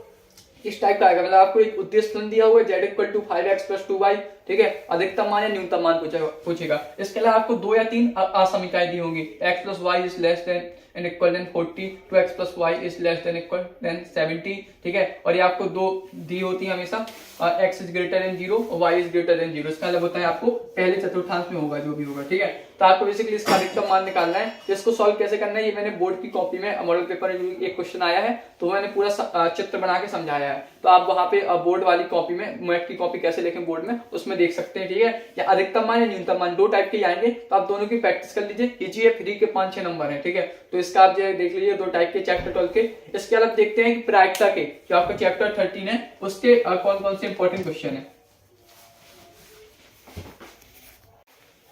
इस टाइप का आएगा, मतलब आपको एक उद्देश्य फलन दिया हुआ है z = 5x + 2y। ठीक है, अधिकतम मान या न्यूनतम मान पूछेगा। इसके अलावा आपको 2 या 3 असमीकरण दी होंगी, x + y = ≤ 40, 2x + y ≤ 70। ठीक है, और ये आपको दो दी होती है हमेशा, x > 0 और y > 0। इसका मतलब होता है आपको पहले चतुर्थांश में होगा जो भी होगा। ठीक है, तो आपको बेसिकली इसका अधिकतम मान निकालना है। इसको सॉल्व कैसे करना है, ये मैंने बोर्ड की कॉपी में, मॉडल पेपर में एक क्वेश्चन आया है तो मैंने पूरा चित्र बना के समझाया है, तो आप वहां पे बोर्ड वाली कॉपी में, मैथ की कॉपी कैसे लिखें बोर्ड में, उसमें देख सकते हैं। ठीक है, या अधिकतम मान या न्यूनतम मान, दो टाइप के आएंगे, तो आप दोनों की प्रैक्टिस कर लीजिए। इजी है, फ्री के 5-6 नंबर है। ठीक है, तो इसका आप जो देख लीजिए, दो टाइप के चैप्टर 12 के। इसके अलावा देखते हैं कि प्रायिकता के, जो आपका चैप्टर 13 है, उसके कौन कौन से इंपॉर्टेंट क्वेश्चन है।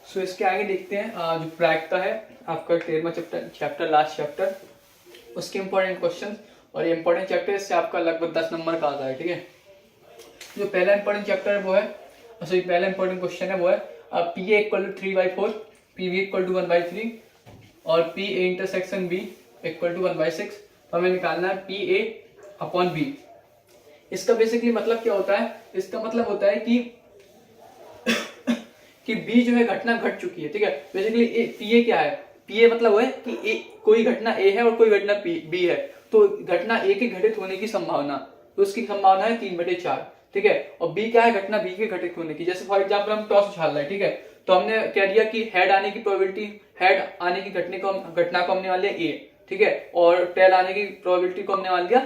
सो इसके आगे देखते हैं जो प्रायिकता है आपका 13वां चैप्टर, लास्ट चैप्टर, उसके इंपॉर्टेंट क्वेश्चन। और ये इंपॉर्टेंट चैप्टर, इससे आपका लगभग 10 नंबर का आता है। ठीक है, जो पहला इंपॉर्टेंट चैप्टर है वो है, सॉरी पहला इंपॉर्टेंट क्वेश्चन है वो है PA = 3/4, PB = 1/3 और PA इंटरसेक्शन B = 1/6। तो हमें निकालना है PA/B। इसका बेसिकली मतलब क्या होता है, इसका मतलब होता है कि B जो है घटना घट चुकी है। ठीक है, बेसिकली PA क्या है, PA मतलब वो है कि कोई घटना A है और कोई घटना B है, तो घटना A के घटित होने की संभावना, तो उसकी संभावना है 3/4। ठीक है, और B क्या है, घटना B के घटित होने की। जैसे फॉर एग्जाम्पल हम टॉस उछाल रहे हैं, ठीक है, तो हमने कह दिया कि हेड आने की प्रोबेबिलिटी, हेड आने की घटना को हमने मान लिया A। ठीक है, और टेल आने की प्रोबेबिलिटी को हमने मान लिया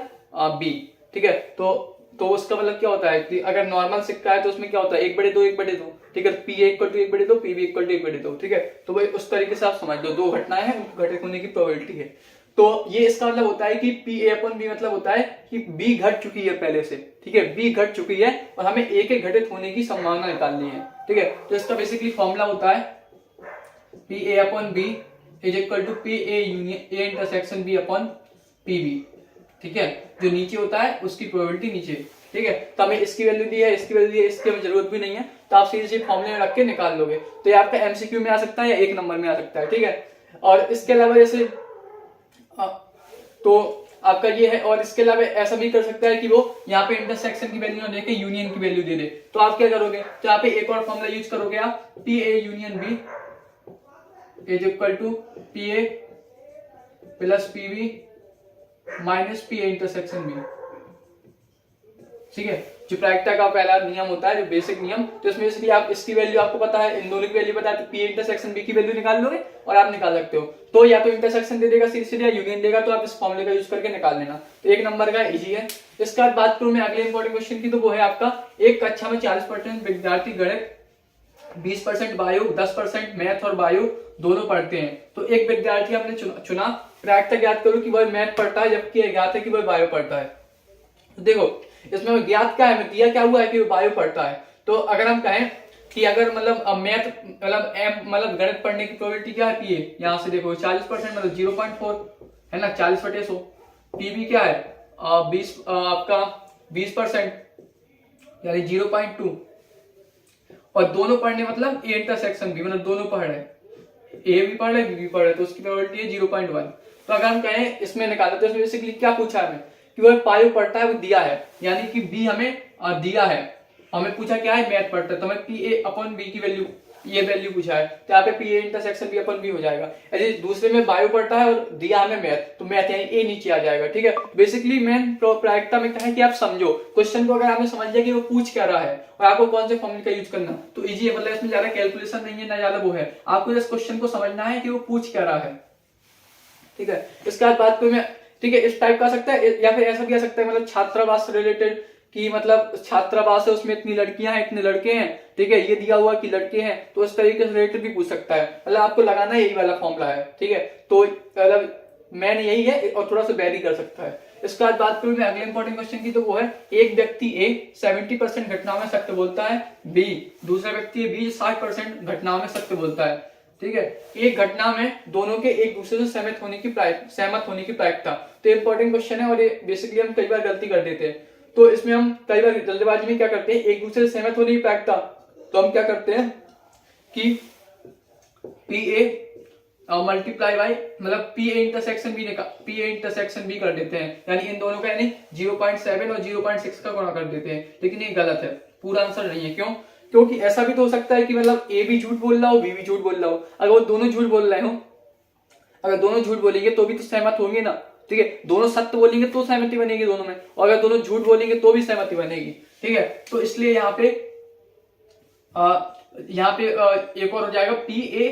B। ठीक है, तो उसका मतलब क्या होता है कि अगर नॉर्मल सिक्का है तो उसमें क्या होता है 1/2 1/2। ठीक है, PA = 1/2, PB = 1/2। ठीक है, तो भाई उस तरीके से आप समझ लो, दो घटनाएं हैं, उनकी घटित होने की प्रोबेबिलिटी है। तो ये इसका मतलब होता है कि PA/B मतलब होता है कि B घट चुकी है पहले से। ठीक है, B घट चुकी है और हमें A के घटित होने की संभावना निकालनी है। ठीक है, तो इसका बेसिकली फॉर्मूला होता है PA/B = PA union A intersection B/PB। ठीक है, जो नीचे होता है उसकी प्रोबेबिलिटी नीचे। ठीक है, तो हमें इसकी वैल्यू दी है, इसकी वैल्यू दी है, इसकी हमें जरूरत भी नहीं है, तो आप सीधे फॉर्मूले में रख के निकाल लोगे। तो ये आपका MCQ में आ सकता है या 1 नंबर में आ सकता है। ठीक है, और इसके अलावा जैसे तो आपका ये है, और इसके अलावा ऐसा भी कर सकता है कि वो यहाँ पे इंटरसेक्शन की वैल्यू ना देके यूनियन की वैल्यू दे दे। तो आप क्या करोगे, तो यहाँ पे एक और फॉर्मूला यूज करोगे आप, PA union B = PA + PB - PA intersection B। ठीक है, जो प्रायिकता का पहला नियम होता है, जो बेसिक नियम, तो इसमें बेसिकली आप इसकी वैल्यू आपको पता है, इन दोनों की वैल्यू पता है, तो PA इंटरसेक्शन B की वैल्यू निकाल लोगे और आप निकाल सकते हो। तो या तो इंटरसेक्शन दे देगा सीधे या यूनियन देगा, तो आप इस फॉर्मूले का यूज करके निकाल लेना। तो 1 नंबर का इजी है। इसके बाद बात करूं मैं अगले इंपॉर्टेंट क्वेश्चन की, तो वो है आपका एक कक्षा में 40% विद्यार्थी गणित, 20% बायो, 10% मैथ और बायो दोनों पढ़ते हैं। तो एक विद्यार्थी हमने चुना, प्रायिकता ज्ञात करो कि वह मैथ पढ़ता है जबकि ज्ञात है कि वह बायो पढ़ता है। तो देखो इसमें ज्ञात क्या है, दिया क्या हुआ है कि वो बायो पढ़ता है। तो अगर हम कहें कि अगर मतलब मैथ मतलब गणित पढ़ने की प्रोबेबिलिटी क्या है पी ए, यहाँ से देखो 40% मतलब 0.4 है ना, 40/100। पीबी क्या है 20 आपका 20% यानी 0.2। और दोनों पढ़ने मतलब ए इंटरसेक्शन भी, मतलब दोनों पढ़ रहे हैं, ए भी पढ़ रहे बी भी पढ़ रहे, तो उसकी प्रोबेबिलिटी है 0.1। तो अगर हम कहें इसमें निकाले तो इसमें बेसिकली क्या पूछा है हमें कि वो पायो पढ़ता है, वो दिया है, यानी कि बी हमें दिया है, हमें पूछा क्या है मैथ पढ़ता है, तो हमें पी ए अपॉन बी की वैल्यू, ये वैल्यू पूछा है, तो यहाँ पे P A intersection B upon B हो जाएगा। यदि दूसरे में बायो पढ़ता है और दिया हमें मैथ, तो मैथ यानी ए नीचे आ जाएगा। ठीक है, बेसिकली मेन प्रायिकता में क्या है कि आप समझो क्वेश्चन को, अगर आपने समझ लिया कि वो पूछ क्या रहा है और आपको कौन से फॉर्मूले का यूज करना, तो इजी है, मतलब इसमें ज्यादा कैलकुलेशन नहीं है ना ज्यादा वो है, आपको इस क्वेश्चन को समझना है कि वो पूछ क्या रहा है। ठीक है, इसके बाद बात करूं मैं, ठीक है, इस टाइप का आ सकता है या फिर ऐसा भी आ सकता है, मतलब छात्रावास से रिलेटेड, कि मतलब छात्रावास है उसमें इतनी लड़कियां हैं इतने लड़के हैं, ठीक है, ये दिया हुआ कि लड़के हैं, तो इस तरीके से रिलेटेड भी पूछ सकता है, मतलब आपको लगाना यही वाला फॉर्मूला है। ठीक है, तो मतलब मैन यही है और थोड़ा सा वेरी कर सकता है। इसके बाद बात करूं मैं अगले इंपॉर्टेंट क्वेश्चन की, तो वो है एक व्यक्ति ए 70% घटनाओं में सत्य बोलता है, बी दूसरा व्यक्ति बी 60% घटनाओं में सत्य बोलता है। ठीक है, एक घटना में दोनों के एक दूसरे से सहमत होने की प्रायिकता, तो इंपॉर्टेंट क्वेश्चन है और ये बेसिकली हम कई बार गलती कर देते हैं। तो इसमें हम कई बार जल्दबाजी में क्या करते हैं, एक दूसरे से सहमत होने की प्रायिकता, तो हम क्या करते हैं कि पी ए मल्टीप्लाई बाई मतलब पी ए इंटरसेक्शन बी कर देते हैं, यानी इन दोनों का यानी 0.7 और 0.6 का गुणा कर देते हैं, लेकिन ये गलत है, पूरा आंसर नहीं है। क्यों? क्योंकि ऐसा भी तो हो सकता है कि मतलब ए भी झूठ बोल रहा हो, बी भी झूठ बोल रहा हो, अगर वो दोनों झूठ बोल रहे हो, अगर दोनों झूठ बोलेंगे तो भी तो सहमत होंगे ना। ठीक है, दोनों सत्य बोलेंगे तो सहमति बनेगी दोनों में, और अगर दोनों झूठ बोलेंगे तो भी सहमति बनेगी। ठीक है, तो इसलिए यहाँ पे एक और हो जाएगा P A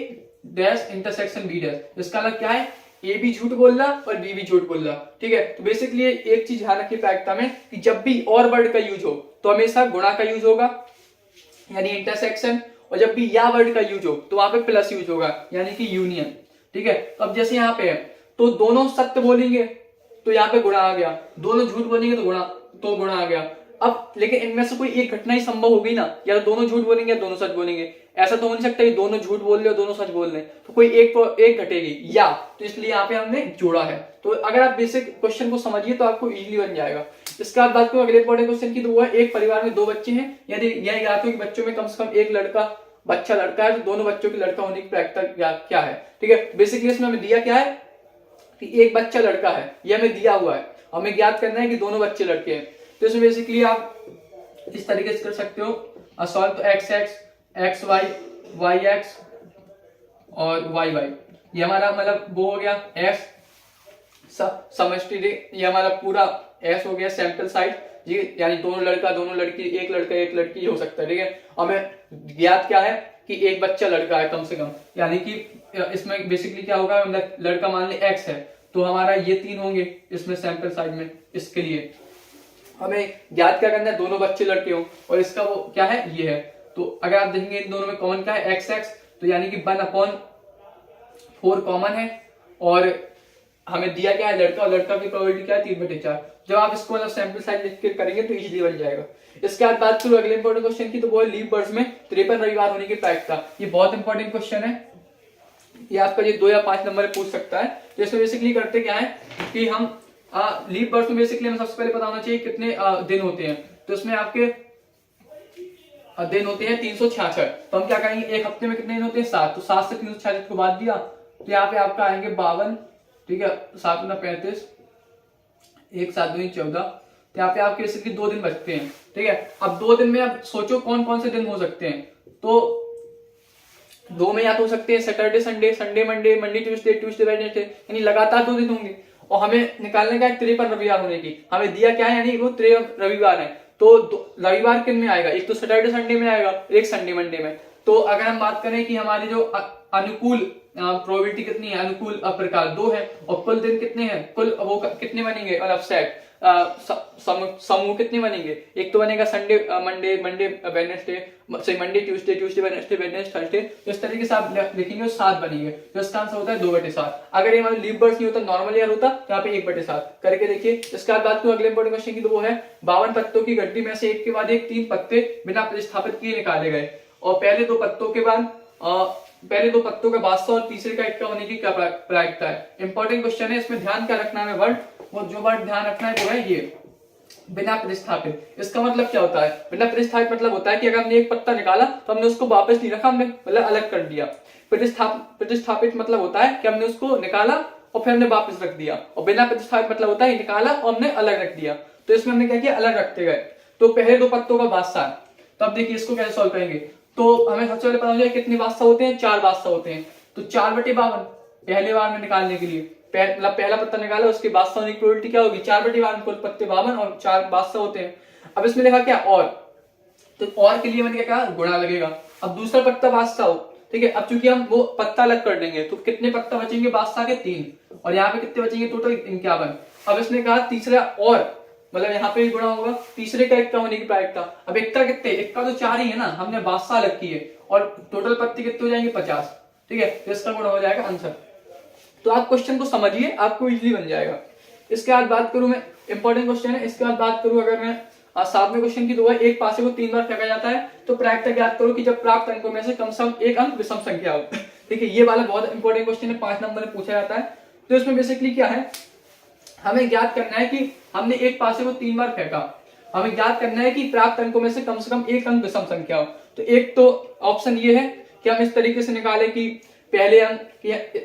dash intersection B dash, इसका मतलब क्या है, ए भी झूठ बोल रहा और बी भी झूठ बोल रहा। ठीक है, तो बेसिकली एक चीज ध्यान रखिए प्रायिकता में कि जब भी और वर्ड का यूज हो तो हमेशा गुणा का यूज होगा यानी इंटरसेक्शन, और जब भी या वर्ड का यूज हो तो वहां पे प्लस यूज होगा यानी कि यूनियन। ठीक है, तो अब जैसे यहाँ पे है तो दोनों सत्य बोलेंगे तो यहाँ पे गुणा आ गया, दोनों झूठ बोलेंगे तो गुणा आ गया। अब लेकिन इनमें से कोई एक घटना ही संभव होगी ना, या तो दोनों झूठ बोलेंगे या दोनों सच बोलेंगे, ऐसा तो हो नहीं सकता कि दोनों झूठ बोल रहे और दोनों सच बोल रहे, तो कोई एक घटेगी या, तो इसलिए यहाँ पे हमने जोड़ा है। तो अगर आप बेसिक क्वेश्चन को समझिए तो आपको इजीली बन जाएगा। इसके बाद बात करूं अगले इंपॉर्टेंट क्वेश्चन की, तो वो है एक परिवार में दो बच्चे हैं, यदि यह याद हो कि बच्चों में कम से कम एक बच्चा लड़का है, तो दोनों बच्चों की लड़का होने की प्रायिकता क्या है। ठीक है, बेसिकली इसमें हमें दिया क्या है कि एक बच्चा लड़का है, यह हमें दिया हुआ है, हमें ज्ञात करना है कि दोनों बच्चे लड़के हैं। तो इसमें बेसिकली आप इस तरीके से कर सकते हो सॉल्व, तो x x x y y x और वाई वाई, ये हमारा मतलब वो हो गया एक्स समष्टि, ये हमारा पूरा एस हो गया सैंपल साइज जी, यानी दोनों लड़का दोनों लड़की, एक लड़का एक लड़की हो सकता है। ठीक है, हमें ज्ञात क्या है कि एक बच्चा लड़का है कम से कम, यानी कि इसमें बेसिकली क्या होगा, लड़का मान ले एक्स है तो हमारा ये 3 होंगे इसमें सैंपल साइज में। इसके लिए हमें ज्ञात क्या करना है, दोनों बच्चे लड़के हो, और इसका वो क्या है ये है। तो अगर आप देखेंगे इन दोनों में कॉमन क्या है एक्स एक्स, तो यानी कि 1/4 कॉमन है, और हमें दिया क्या है लड़का, और लड़का की प्रोबेबिलिटी क्या है 3/4। जब आप इसको मतलब सैंपल साइज लिख के करेंगे तो इजीली बन जाएगा। इसके बाद बात करूं अगले इंपॉर्टेंट क्वेश्चन की, तो वो है लीप वर्ष में 53 रविवार होने की प्रायिकता। ये बहुत इंपॉर्टेंट क्वेश्चन है, ये आपका ये 2 या 5 नंबर पूछ सकता है। तो इसमें बेसिकली करते क्या है कि हम लीप वर्ष में बेसिकली हमें सबसे पहले पता होना चाहिए कितने दिन होते हैं, तो इसमें आपके दिन होते हैं 366। तो हम क्या करेंगे, एक हफ्ते में कितने दिन होते हैं 7, तो 7 से 366 को बात दिया तो यहाँ पे आपका आएंगे 52। ठीक है, 7 × 35, 1 7 2 14, तो यहाँ पे आपके बेसिकली 2 दिन बचते हैं। ठीक है, अब 2 दिन में आप सोचो कौन कौन से दिन हो सकते हैं, तो 2 में या तो हो सकते हैं Saturday Sunday, Sunday Monday, Monday Tuesday, Tuesday Wednesday, यानी लगातार 2 दिन होंगे। और हमें निकालने का है 53 रविवार होने की, हमें दिया क्या है यानी वो 53 रविवार है, तो रविवार किन में आएगा, एक तो सैटरडे संडे में आएगा, एक संडे मंडे में। तो अगर हम बात करें कि हमारी जो अनुकूल प्रोबेबिलिटी कितनी है, अनुकूल प्रकार 2 है, और कुल दिन कितने हैं, कुल वो कितने बनेंगे, मतलब सेट समूह कितने बनेंगे, एक तो बनेगा Sunday Monday Wednesday, Monday Tuesday, Tuesday Wednesday, Wednesday Thursday, तो इस तरीके से आप लिखेंगे 7 बनेंगे। तो इसका आंसर होता है 2/7। अगर ये मतलब लीप वर्ष नहीं होता, नॉर्मल ईयर होता, तो यहाँ पे 1/7 करके देखिए। इसके बाद बात करूं अगले इंपॉर्टेंट क्वेश्चन की, तो वो है 52 पत्तों की गड्डी में से एक के बाद एक 3 पत्ते बिना प्रतिस्थापित किए निकाले गए, और पहले दो पत्तों के बाद पहले दो पत्तों का बादशाह और तीसरे का इक्का होने की क्या प्रायिकता है। इंपॉर्टेंट क्वेश्चन है, इसमें ध्यान क्या रखना है वर्ड, वो जो वर्ड ध्यान रखना है वो है ये बिना प्रतिस्थापित। इसका मतलब क्या होता है, बिना प्रतिस्थापित मतलब होता है कि अगर हमने एक पत्ता निकाला तो हमने उसको वापस नहीं रखा, हमने मतलब अलग कर दिया। प्रतिस्थापित मतलब होता है कि हमने उसको निकाला और फिर हमने वापस रख दिया, और बिना प्रतिस्थापित मतलब होता है निकाला और हमने अलग रख दिया। तो इसमें हमने क्या किया, अलग रखते गए। तो पहले दो पत्तों का बादशाह, तो अब देखिए इसको कैसे सॉल्व करेंगे। तो हमें सबसे पहले पता हो जाए कितने बादशाह होते हैं, 4 बादशाह होते हैं। तो 4/52 पहले बार में निकालने के लिए मतलब पहला पत्ता निकाला, उसके बादशाह होने की प्रोबेबिलिटी क्या होगी, 4/52 कुल पत्ते 52 और 4 बादशाह होते हैं। अब इसमें लिखा क्या और, तो और के लिए मैंने क्या कहा, गुणा लगेगा। अब दूसरा पत्ता बादशाह हो, ठीक है। अब चूंकि हम वो पत्ता अलग कर देंगे तो कितने पत्ता बचेंगे बादशाह के, 3, और यहाँ पे कितने बचेंगे टोटल, 51। अब इसने कहा तीसरा और, मतलब यहाँ पे गुणा होगा, तीसरे का इक्का होने की प्रायिकता। अब इक्का कितने, इक्का तो 4 ही है ना, हमने बादशाह अलग की है, और टोटल पत्ते कितने हो जाएंगे 50, ठीक है। तो इसका गुणा हो जाएगा आंसर। तो आप क्वेश्चन को समझिए, आपको इजीली बन जाएगा। इसके बाद बात करूं मैं, इंपॉर्टेंट क्वेश्चन है। इसके बाद बात करूं अगर मैं 7वें क्वेश्चन की, तो है एक पासे को 3 बार फेंका जाता है तो प्रायिकता ज्ञात करो कि जब प्राप्त अंकों में से कम से कम एक अंक विषम संख्या हो। देखिए ये वाला बहुत इंपॉर्टेंट क्वेश्चन है, 5 नंबर में पूछा जाता है। तो इसमें बेसिकली क्या है, हमें ज्ञात करना है कि हमने एक पासे को 3 बार फेंका, हमें ज्ञात करना है कि प्राप्त अंकों में से कम एक अंक विषम संख्या हो। तो एक तो ऑप्शन ये है कि हम इस तरीके से निकाले कि पहले अंक,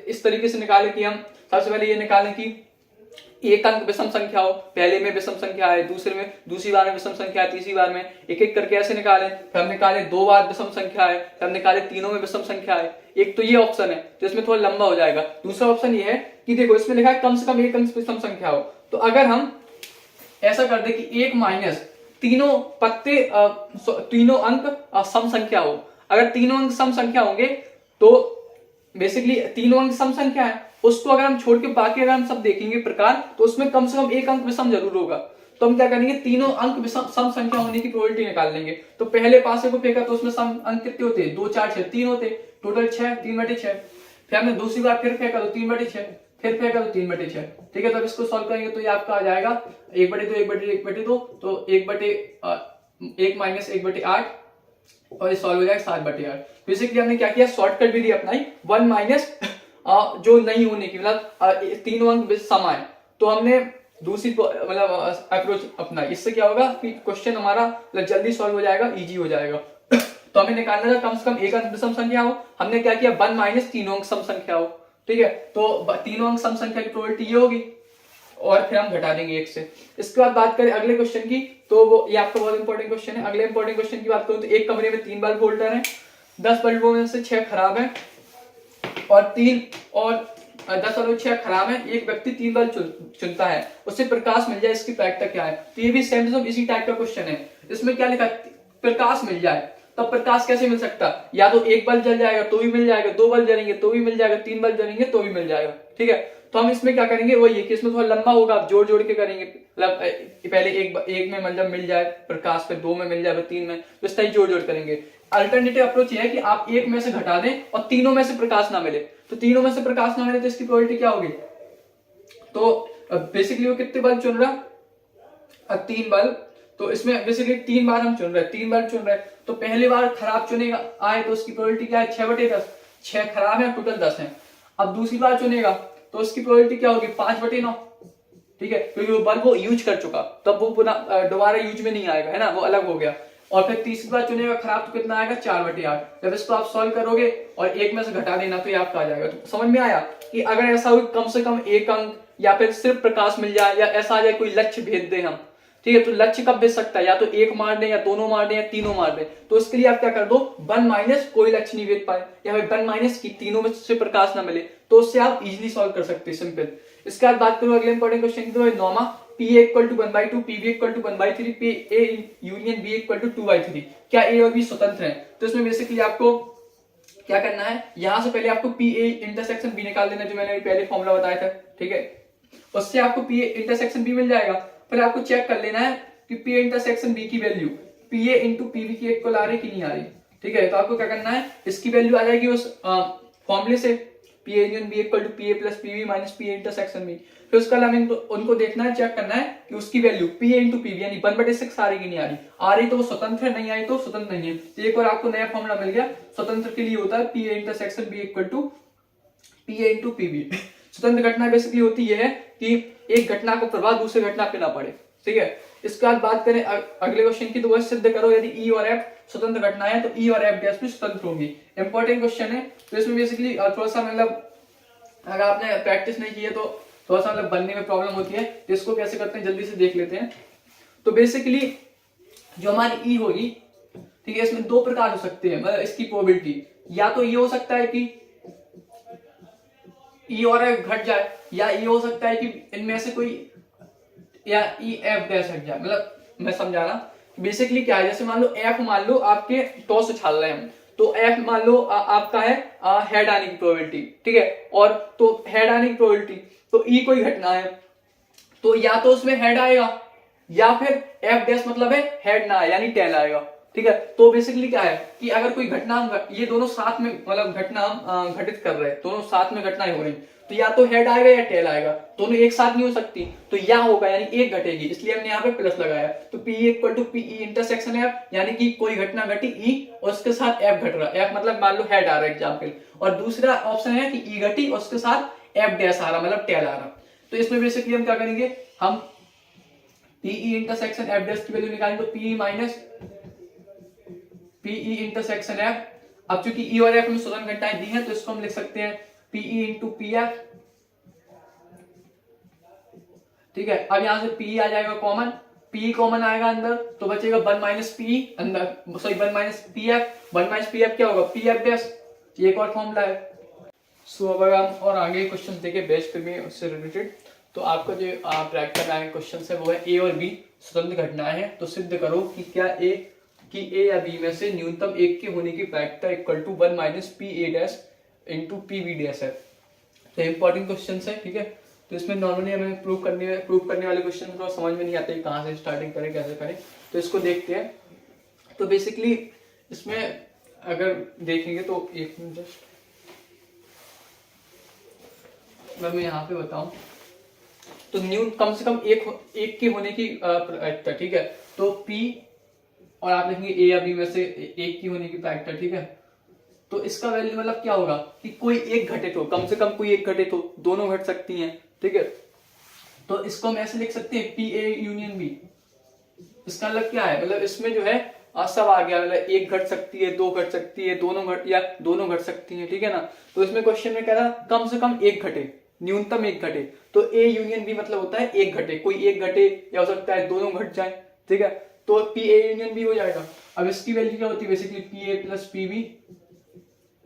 इस तरीके से निकाले कि हम सबसे पहले ये निकालें कि एक अंक विषम संख्या हो, पहले में विषम संख्या है, दूसरी बार में विषम संख्या है, तीसरी बार में, एक एक करके ऐसे निकाले। फिर हम निकाले 2 बार विषम संख्या है, फिर हम निकाले तीनों में विषम संख्या है। एक तो ये ऑप्शन है, तो इसमें थोड़ा लंबा हो जाएगा। दूसरा ऑप्शन ये है कि देखो इसमें लिखा है कम से कम एक अंक विषम संख्या हो। तो अगर हम ऐसा कर दे कि 1 माइनस तीनों पत्ते तीनों अंक सम संख्या हो, अगर तीनों अंक सम संख्या होंगे तो बेसिकली तीनों अंक सम संख्या है, उसको अगर हम छोड़ के बाकी अगर हम सब देखेंगे प्रकार, तो उसमें कम से कम एक अंक विषम जरूर होगा। तो हम क्या करेंगे, तीनों अंक विषम सम संख्या होने की प्रोबेबिलिटी निकाल लेंगे। तो पहले पासे को फेंका तो उसमें सम अंक कितने होते, 2 4 6 3 होते, टोटल 6, 3/6। फिर हमने दूसरी बार फिर फेंका तो 3/6, फिर फेंका तो 3/6, ठीक है। तो अब इसको सॉल्व करेंगे तो ये आपका आ जाएगा 1/2 1/2 तो 1 माइनस 1/8, और ये सॉल्व हो जाएगा 7/8। बेसिकली हमने क्या किया, शॉर्टकट विधि अपनाई, 1 माइनस जो नहीं होने की, मतलब तीनों अंक सम आए, तो हमने दूसरी मतलब अप्रोच अपनाई। इससे क्या होगा कि क्वेश्चन हमारा जल्दी सॉल्व हो जाएगा, इजी हो जाएगा। तो हमें निकालना था कम से कम एक अंक विषम संख्या हो, हमने क्या किया 1 माइनस तीनों अंक सम संख्या हो, ठीक है। तो तीनों अंक सम संख्या की प्रोबेबिलिटी ये होगी, और फिर हम घटा देंगे 1 से। इसके बाद बात करें अगले क्वेश्चन की, तो वो ये आपका बहुत इंपॉर्टेंट क्वेश्चन है। अगले इंपॉर्टेंट क्वेश्चन की बात करूं तो एक कमरे में 3 बल्ब होल्डर है, 10 बल्बों में से 6 खराब है और 10 और 6 खराब है। एक व्यक्ति 3 बल्ब चुनता है, उससे प्रकाश मिल जाए, इसकी प्रायिकता क्या है। तो ये भी सेम इसी टाइप का क्वेश्चन है। इसमें क्या लिखा, प्रकाश मिल जाए, तब प्रकाश कैसे मिल सकता, या तो एक बल्ब जल जाएगा तो भी मिल जाएगा, 2 बल्ब जलेंगे तो भी मिल जाएगा, 3 बल्ब जलेंगे तो भी मिल जाएगा, ठीक है। तो हम इसमें क्या करेंगे, वो ये कि इसमें थोड़ा लंबा होगा, आप जोड़ जोड़ के करेंगे, मतलब पहले एक में मतलब मिल जाए प्रकाश, पे 2 में मिल जाए, 3 में, तो इस तरह जोड़ जोड़ करेंगे। अल्टरनेटिव अप्रोच ये है कि आप एक में से घटा दें और तीनों में से प्रकाश ना मिले, तो तीनों में से प्रकाश ना मिले तो इसकी प्रोबेबिलिटी क्या होगी। तो बेसिकली वो कितने बल्ब चुन रहा, 3 बल्ब, तो इसमें बेसिकली 3 बार हम चुन रहे हैं, 3 बल्ब चुन रहे हैं। तो पहली बार खराब चुनेगा आए तो उसकी प्रोबेबिलिटी क्या है, 6/10, 6 खराब है, टोटल 10 है। अब दूसरी बार चुनेगा तो उसकी प्रोबेबिलिटी क्या होगी, 5/9, ठीक है, क्योंकि वो बल्ब वो यूज कर चुका, तब वो पुनः दोबारा यूज में नहीं आएगा, है ना, वो अलग हो गया। और फिर तीसरी बार चुनेगा खराब तो कितना आएगा, 4/8। जब इसको आप सॉल्व करोगे और एक में से घटा देना तो ये आपका आ जाएगा। तो समझ में आया कि अगर ऐसा हो कम से कम एक अंक या फिर सिर्फ प्रकाश मिल जाए, या ऐसा आ जाए कोई लक्ष्य भेद दे हम, ठीक है। तो लक्ष्य कब भेज सकता है, या तो एक मार दे, या दोनों मार दे, या तीनों मार दे। तो उसके लिए आप क्या कर दो, 1 माइनस कोई लक्ष्य नहीं भेज पाए, या फिर 1 माइनस की तीनों में से प्रकाश ना मिले, तो उससे आप इजीली सॉल्व कर सकते हैं, सिंपल। इसके बाद बात करूं अगले इंपॉर्टेंट क्वेश्चन की, तो नौमा, PA = 1/2, PB = 1/3, PA union B = 2/3। क्या A और B स्वतंत्र हैं। तो इसमें बेसिकली आपको क्या करना है, यहां से पहले आपको PA इंटरसेक्शन B निकाल देना, जो मैंने पहले फॉर्मूला बताया था, ठीक है। उससे आपको PA इंटरसेक्शन B मिल जाएगा। पहले आपको चेक कर लेना है कि PA इंटरसेक्शन B की वैल्यू PA × PB की इक्वल आ रही कि नहीं आ रही, ठीक है। तो आपको क्या करना है, इसकी वैल्यू आ जाएगी उस फॉर्मूले से, P A union B equal to P A plus P B minus P A intersection B. फिर उसका हमें उनको देखना है, चेक करना है कि उसकी value P A into P B यानी 1/6 आ रही कि नहीं आ रही तो वो स्वतंत्र है, नहीं आई तो स्वतंत्र नहीं है। तो एक बार आपको नया फॉर्मूला मिल गया, स्वतंत्र के लिए होता है P A intersection B equal to P A into P B. स्वतंत्र घटना बेसिकली होती है कि एक घटना का प्रभाव दूसरे घटना पे ना पड़े, ठीक है। इसके बाद बात करें अगले क्वेश्चन की, तो वह सिद्ध करो यदि ई और एफ स्वतंत्र घटना है तो ई और एफ डैश भी स्वतंत्र होंगी। इंपॉर्टेंट क्वेश्चन है, तो इसमें बेसिकली थोड़ा सा मतलब अगर आपने प्रैक्टिस नहीं की है तो थोड़ा सा मतलब बनने में प्रॉब्लम होती है। तो इसको कैसे करते हैं जल्दी से देख लेते हैं। तो बेसिकली जो हमारी ई होगी, ठीक है, इसमें दो प्रकार हो सकते हैं मतलब इसकी प्रोबेबिलिटी, या तो ये हो सकता है कि ई और एफ घट जाए, या ये हो सकता है कि इनमें से कोई या ई एफ डैश हट जाए। मतलब मैं समझा रहा, बेसिकली क्या है, जैसे मान लो एफ, मान लो आपके टॉस उछाल रहे हैं, तो एफ मान लो आपका है हेड आने की प्रोबेबिलिटी, ठीक है, और तो हेड आने की प्रोबेबिलिटी, तो ई कोई घटना है तो या तो उसमें हेड आएगा या फिर एफ डैश मतलब है हेड ना आए यानी टेल आएगा, ठीक है। तो बेसिकली क्या है कि अगर कोई घटना, ये दोनों साथ में मतलब घटना घटित कर रहे हैं, दोनों साथ में घटनाएं हो रही, तो या तो हेड आएगा या टेल आएगा, दोनों एक साथ नहीं हो सकती, तो या होगा यानी एक घटेगी, इसलिए हमने यहाँ पे प्लस लगाया। तो P equal to P E intersection F, यानी कि कोई घटना घटी ई और उसके साथ एफ घट रहा, एफ मतलब मान लो हेड आ रहा है एग्जाम्पल, और दूसरा ऑप्शन है कि ई घटी और उसके साथ एफ डैश आ रहा मतलब टेल आ रहा। तो इसमें बेसिकली हम क्या करेंगे, हम पीई इंटरसेक्शन एफ डैश की वैल्यू निकालेंगे, तो P E minus P E intersection F. अब चूंकि ई और एफ में स्वतंत्र घटनाएं दी हैं तो इसको हम लिख सकते हैं पीई इंटू पी एफ, ठीक है। अब यहां से पीई आ जाएगा कॉमन, पीई कॉमन आएगा अंदर तो बचेगा 1 माइनस पीई अंदर, sorry 1 minus P F, 1 minus P F क्या होगा पी एफ डैश, ये एक और फॉर्मूला है। सो अब अगर हम और आगे क्वेश्चन देखें बेस्ट में उससे रिलेटेड, तो आपका जो प्रैक्टिकल आगे क्वेश्चन है वो है ए और बी स्वतंत्र घटनाएं हैं, तो सिद्ध करो कि क्या ए या बी में से न्यूनतम एक के होने की प्रायिकता equal to 1 minus P A dash into P B dash है। तो इंपॉर्टेंट क्वेश्चन है, ठीक है। तो इसमें नॉर्मली हमें प्रूव करने वाले क्वेश्चन थोड़ा समझ में नहीं आते कहाँ से स्टार्टिंग करें कैसे करें, तो इसको देखते हैं। तो बेसिकली इसमें अगर देखेंगे तो एक मिनट जस्ट मैं यहाँ पे बताऊं, तो कम से कम एक के होने की प्रायिकता, ठीक है। तो P और आप लिखेंगे ए या बी में से एक की होने की प्रायिकता, ठीक है। तो इसका वैल्यू मतलब क्या होगा कि कोई एक घटित हो, कम से कम कोई एक घटित हो, दोनों घट सकती हैं, ठीक है। तो इसको हम ऐसे लिख सकते हैं पी ए यूनियन बी। इसका मतलब क्या है, मतलब इसमें जो है सब आ गया, मतलब एक घट सकती है, दो घट सकती है, दोनों घट सकती है, ठीक है ना। तो इसमें क्वेश्चन में कह रहा कम से कम एक घटे, न्यूनतम एक घटे, तो ए यूनियन बी मतलब होता है एक घटे, कोई एक घटे या हो सकता है दोनों घट जाए, ठीक है। तो पी ए यूनियन बी हो जाएगा। अब इसकी वैल्यू क्या होती है basically P A plus P B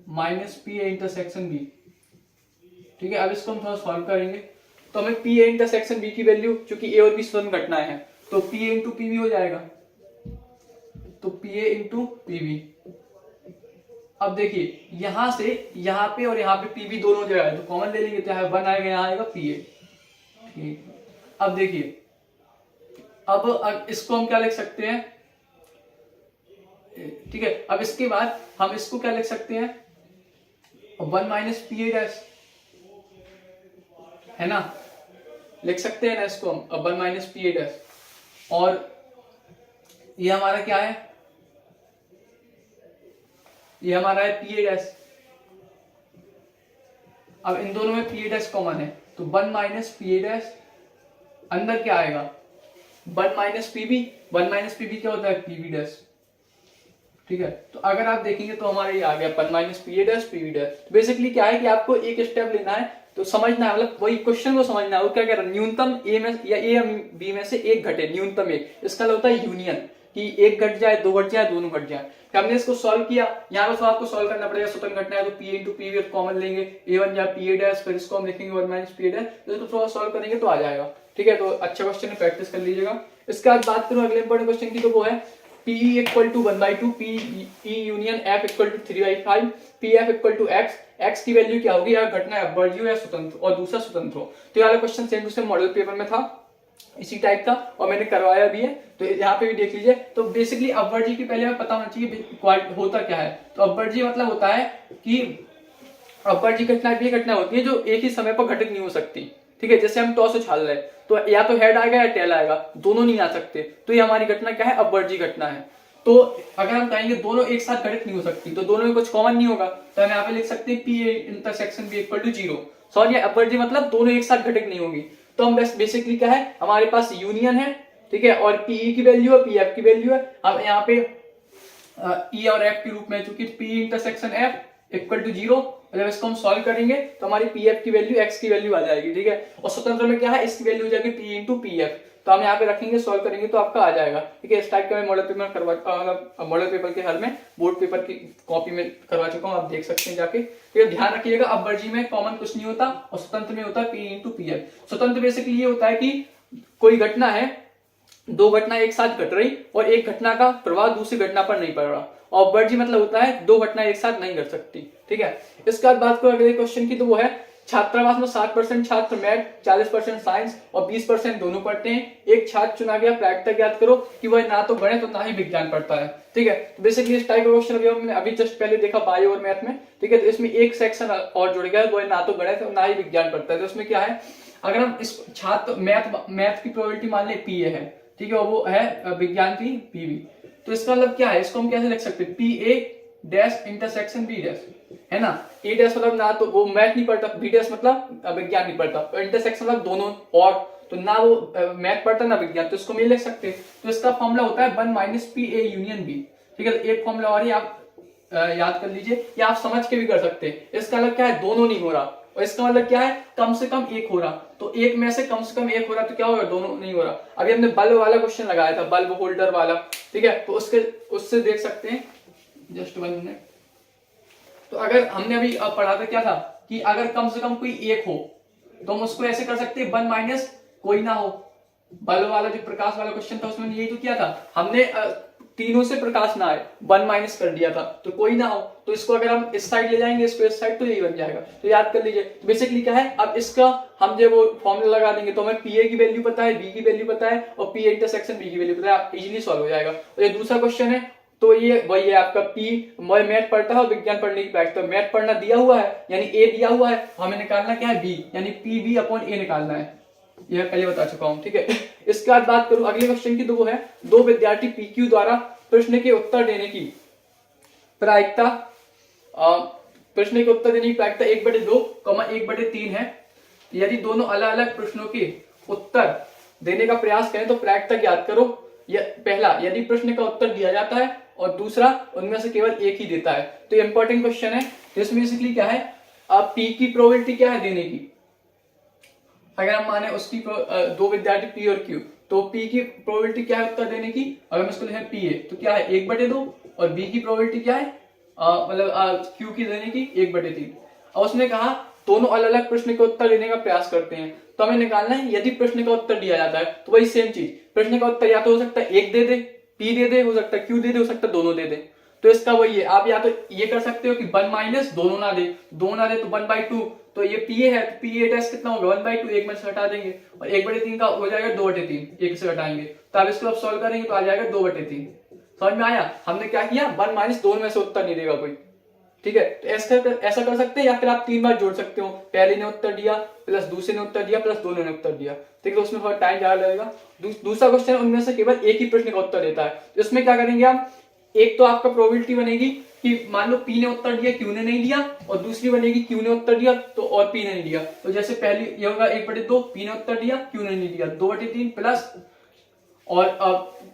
minus P A intersection B, ठीक है। अब इसको हम थोड़ा सॉल्व करेंगे, तो हमें पी ए इंटरसेक्शन बी की वैल्यू, चूंकि ए और बी स्वतंत्र घटनाएं हैं, तो P A into P B हो जाएगा, तो P A into P B. अब देखिए यहां से यहां पे और यहां पे पी बी दोनों जगह है, तो कॉमन ले लेंगे, तो यहाँ 1 आएगा, यहाँ आएगा पी ए, ठीक। अब देखिए अब इसको हम क्या लिख सकते हैं, ठीक है। अब इसके बाद हम इसको क्या लिख सकते हैं 1 माइनस पी ए डैश, है ना, लिख सकते हैं ना इसको हम, अब 1 माइनस पी ए डैश, और ये हमारा क्या है, ये हमारा है पी ए डैश। अब इन दोनों में पी ए डैश कॉमन है, तो 1 माइनस पी ए डैश, अंदर क्या आएगा 1 माइनस पीबी, 1 माइनस पीबी क्या होता है पीबी डैश, ठीक है। तो अगर आप देखेंगे तो हमारे ये आ गया 1 minus P A dash P B dash. Basically क्या है कि आपको एक स्टेप लेना है, तो समझना है, मतलब वही क्वेश्चन को समझना है, वो क्या कह रहा है न्यूनतम ए में या ए या बी में से एक घटे, न्यूनतम एक, इसका होता है यूनियन, कि एक घट जाए, दो घट जाए, दोनों घट जाए। हमने इसको सॉल्व किया, यहाँ पर आपको सॉल्व करना पड़ेगा, स्वतंत्र घटना है तो पी इंटू पी कॉमन लेंगे, ए1 या पी ए डैश, फिर इसको हम लिखेंगे 1 माइनस पी ए डैश, तो थोड़ा सॉल्व करेंगे तो आ जाएगा, ठीक है। तो अच्छा क्वेश्चन है, प्रैक्टिस कर लीजिएगा। इसके बाद बात करूं अगले इंपॉर्टेंट क्वेश्चन की, तो वो है P equal to 1/2, P E union F equal to 3/5, P F equal to x, x की वैल्यू क्या होगी, अगर घटना अपवर्जी हो या स्वतंत्र, और दूसरा स्वतंत्र हो। तो ये वाला question same to same model paper में था इसी टाइप का, और मैंने करवाया भी है, तो यहाँ पे भी देख लीजिए। तो बेसिकली अपवर्जी की पहले हमें पता होना चाहिए होता क्या है। तो अपवर्जी मतलब होता है कि अपवर्जी घटना भी घटना होती है जो एक ही समय पर घटित नहीं हो सकती। ठीक है, जैसे हम टॉस उछाल रहे हैं तो या तो हेड आएगा या टेल आएगा, दोनों नहीं आ सकते, तो ये हमारी घटना क्या है, अपवर्जी घटना है। तो अगर हम कहेंगे दोनों एक साथ घटित नहीं हो सकती तो दोनों में कुछ कॉमन नहीं होगा, तो हम यहाँ पे लिख सकते हैं P intersection B equal to 0। Sorry, अपवर्जी मतलब दोनों एक साथ घटित नहीं होगी। तो हम बस बेसिकली क्या है, हमारे पास यूनियन है, ठीक है, और पीई की वैल्यू है, पीएफ की वैल्यू है। अब यहाँ पे ई और एफ के रूप में, चूंकि P intersection F equal to 0, मतलब इसको हम सॉल्व करेंगे तो हमारी पी एफ की वैल्यू एक्स की वैल्यू आ जाएगी। ठीक है, और स्वतंत्र में क्या है, इसकी वैल्यू हो जाएगी पी इंटू पी एफ। तो हम यहाँ पे रखेंगे, सॉल्व करेंगे तो आपका आ जाएगा। ठीक है, इस टाइप का मैं मॉडल पेपर करवा मॉडल पेपर के हल में बोर्ड पेपर की कॉपी में करवा चुका हूँ, आप देख सकते हैं जाके। तो ध्यान रखिएगा, अपवर्जी में कॉमन कुछ नहीं होता और स्वतंत्र में होता है पी इंटू पी एफ। स्वतंत्र बेसिकली ये होता है कि कोई घटना है, दो घटना एक साथ घट रही और एक घटना का प्रभाव दूसरी घटना पर नहीं पड़ रहा। और अपवर्जी मतलब होता है दो घटना एक साथ नहीं घट सकती। ठीक है, इसके बाद बात करो अगले क्वेश्चन की, तो वो है छात्रावास में 60% छात्र मैथ, 40% साइंस और 20% दोनों पढ़ते हैं। एक छात्र चुना गया, प्रायिकता ज्ञात करो कि वह ना तो गणित और ना ही विज्ञान पढ़ता है। ठीक है, तो बेसिकली इस टाइप का क्वेश्चन अभी हमने अभी जस्ट पहले देखा बायो और मैथ में। ठीक है, तो इसमें एक सेक्शन और जुड़ गया, वह ना तो गणित और ना ही विज्ञान पढ़ता है। तो उसमें क्या है, अगर हम इस छात्र मैथ की प्रोबेबिलिटी मान ले पी ए है, ठीक है, और वो है विज्ञान की पीवी, तो इसका मतलब क्या है, इसको हम कैसे लिख सकते हैं, P A dash intersection B dash, है ना। ए डैश मतलब ना तो वो मैथ नहीं पढ़ता, बी डैश मतलब विज्ञान नहीं पढ़ता, और इंटरसेक्शन मतलब दोनों, और तो ना वो मैथ पढ़ता ना विज्ञान, तो इसको मैं लिख सकते हैं। तो इसका फॉर्मूला होता है 1 minus P A union B. ठीक है, एक फॉर्मूला और ही आप याद कर लीजिए, या आप समझ के भी कर सकते हैं। इसका मतलब क्या है, दोनों नहीं हो रहा, और इसका मतलब क्या है, कम से कम एक हो रहा। तो एक में से कम एक हो रहा, तो क्या होगा, दोनों नहीं हो रहा। अभी हमने बल्ब वाला क्वेश्चन लगाया था, बल्ब होल्डर वाला। ठीक है, तो उससे देख सकते हैं, जस्ट 1 मिनट। तो अगर हमने अभी पढ़ा था क्या था, कि अगर कम से कम कोई एक हो तो हम उसको ऐसे कर सकते हैं 1 माइनस कोई ना हो। बल्ब वाला जो प्रकाश वाला क्वेश्चन था उसमें यही तो किया था हमने, तीनों से प्रकाश ना आए, 1 माइनस कर दिया था, तो कोई ना हो। तो इसको अगर हम इस साइड ले जाएंगे, इसको इस साइड, तो यही बन जाएगा। तो याद कर लीजिए, तो बेसिकली क्या है, अब इसका हम जब वो फॉर्मूला लगा देंगे तो हमें पी ए की वैल्यू पता है, बी की वैल्यू पता है, और पी ए इंटरसेक्शन बी की वैल्यू पता है, इजीली सॉल्व हो जाएगा। और ये दूसरा क्वेश्चन है, तो ये वही है आपका पी, मैथ पढ़ता है और विज्ञान पढ़ने की बैठ, तो मैथ पढ़ना दिया हुआ है यानी ए दिया हुआ है, हमें निकालना क्या है, बी, यानी पी बी अपॉन ए निकालना है, यह पहले बता चुका हूं। ठीक है, इसके बाद बात करूं अगले क्वेश्चन की, तो वो है दो विद्यार्थी पीक्यू द्वारा प्रश्न के उत्तर देने की प्रायिकता, प्रश्न के उत्तर देने की प्रायिकता 1/2, 1/3 है। यदि दोनों अलग अलग प्रश्नों के उत्तर देने का प्रयास करें तो प्रायिकता ज्ञात करो। पहला, यदि प्रश्न का उत्तर दिया जाता है, और दूसरा उनमें से केवल एक ही देता है। तो ये इंपॉर्टेंट क्वेश्चन है। इसमें बेसिकली क्या है, अब पी की प्रोबेबिलिटी क्या है देने की, अगर हम माने उसकी दो विद्यार्थी पी और क्यू, तो पी की प्रोबेबिलिटी क्या है उत्तर देने की, अगर हम इसको लिखें पी ए, तो क्या है 1/2, और बी की प्रोबेबिलिटी क्या है, मतलब क्यू की देने की 1/3। और उसने कहा दोनों अलग अलग प्रश्न के उत्तर देने का प्रयास करते हैं, तो हमें निकालना है यदि प्रश्न का उत्तर दिया जाता है, तो वही सेम चीज, प्रश्न का उत्तर या तो हो सकता है एक दे दे, पी दे दे, हो सकता है क्यू दे दे, हो सकता है दोनों दे दे। तो इसका वही है, आप या तो ये कर सकते हो कि 1 माइनस दोनों ना दे तो 1/2, तो ये पी है, तो पी ए टेस्ट कितना होगा 1/2, एक में से हटा देंगे, और 1/3 का हो जाएगा 2/3, एक से हटाएंगे, तो आप इसको अब सॉल्व करेंगे तो आ जाएगा 2/3। समझ में आया, हमने क्या किया, 1 माइनस दोनों में से उत्तर नहीं देगा कोई। ठीक है, तो ऐसा कर सकते हैं, या फिर आप 3 बार जोड़ सकते हो, पहले ने उत्तर दिया प्लस दूसरे ने उत्तर दिया प्लस दोनों ने उत्तर दिया। ठीक है, तो उसमें थोड़ा टाइम ज्यादा लगेगा। दूसरा क्वेश्चन उनमें से केवल एक ही प्रश्न का उत्तर देता है, तो इसमें क्या करेंगे आप, एक तो आपका प्रोबेबिलिटी बनेगी कि मान लो पी ने उत्तर दिया, क्यू ने नहीं दिया, और दूसरी बनेगी क्यू ने उत्तर दिया तो और पी ने नहीं दिया। तो जैसे पहली ये होगा 1/2, पी ने उत्तर दिया, क्यू ने नहीं दिया, 2/3 प्लस, और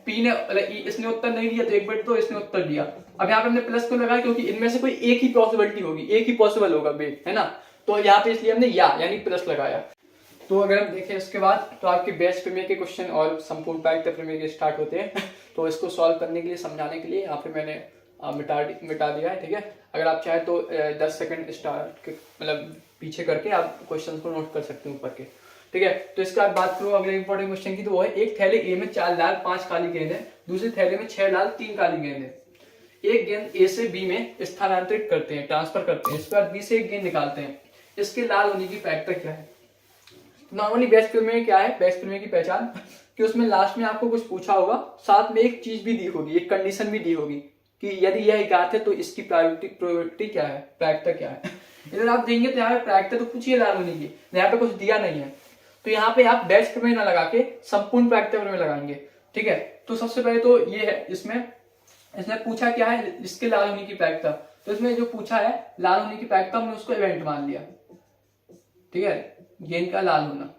पी ने इसने उत्तर नहीं दिया तो 1/2 इसने उत्तर दिया। अब यहाँ पे हमने प्लस क्यों लगाया, क्योंकि इनमें से कोई एक ही पॉसिबिलिटी होगी, एक ही पॉसिबल होगा बे, है ना, तो यहाँ पे इसलिए हमने यानी प्लस लगाया। तो अगर हम देखें इसके बाद, तो आपके बैच प्रमेय के क्वेश्चन और संपूर्ण प्रायिकता प्रमेय के स्टार्ट होते हैं। तो इसको सॉल्व करने के लिए, समझाने के लिए यहाँ पे मैंने मिटा दिया है। ठीक है, अगर आप चाहें तो 10 सेकंड स्टार्ट मतलब पीछे करके आप क्वेश्चन को नोट कर सकते हैं ऊपर के। ठीक है, तो इसके बाद बात करूं अगले इंपॉर्टेंट क्वेश्चन की, तो वो है एक थैले ए में 4 लाल 5 काली गेंद है, दूसरे थैले में 6 लाल 3 काली गेंद है। एक गेंद ए से बी में स्थानांतरित करते हैं, ट्रांसफर करते हैं, इसके बाद बी से एक गेंद निकालते हैं, इसके लाल होने की प्रायिकता क्या है। नॉर्मली बैच प्रमेय क्या है, बैच प्रमेय की पहचान कि उसमें लास्ट में आपको कुछ पूछा होगा, साथ में एक चीज भी दी होगी, एक कंडीशन भी दी होगी कि यदि यह ज्ञात है तो इसकी प्रोबेबिलिटी क्या है, प्रायिकता क्या है। इधर आप देंगे तो यहाँ पे प्रायिकता तो पूछिए लाल होने की, यहाँ पे कुछ दिया नहीं है, तो यहाँ पे आप बैच प्रमेय ना लगा के संपूर्ण प्रायिकता प्रमेय लगाएंगे। ठीक है, तो सबसे पहले तो ये है, इसमें इसने पूछा क्या है, इसके लाल होने की प्रायिकता, तो इसमें जो पूछा है लाल होने की प्रायिकता हमने उसको इवेंट मान लिया। ठीक है, गेंद का लाल होना।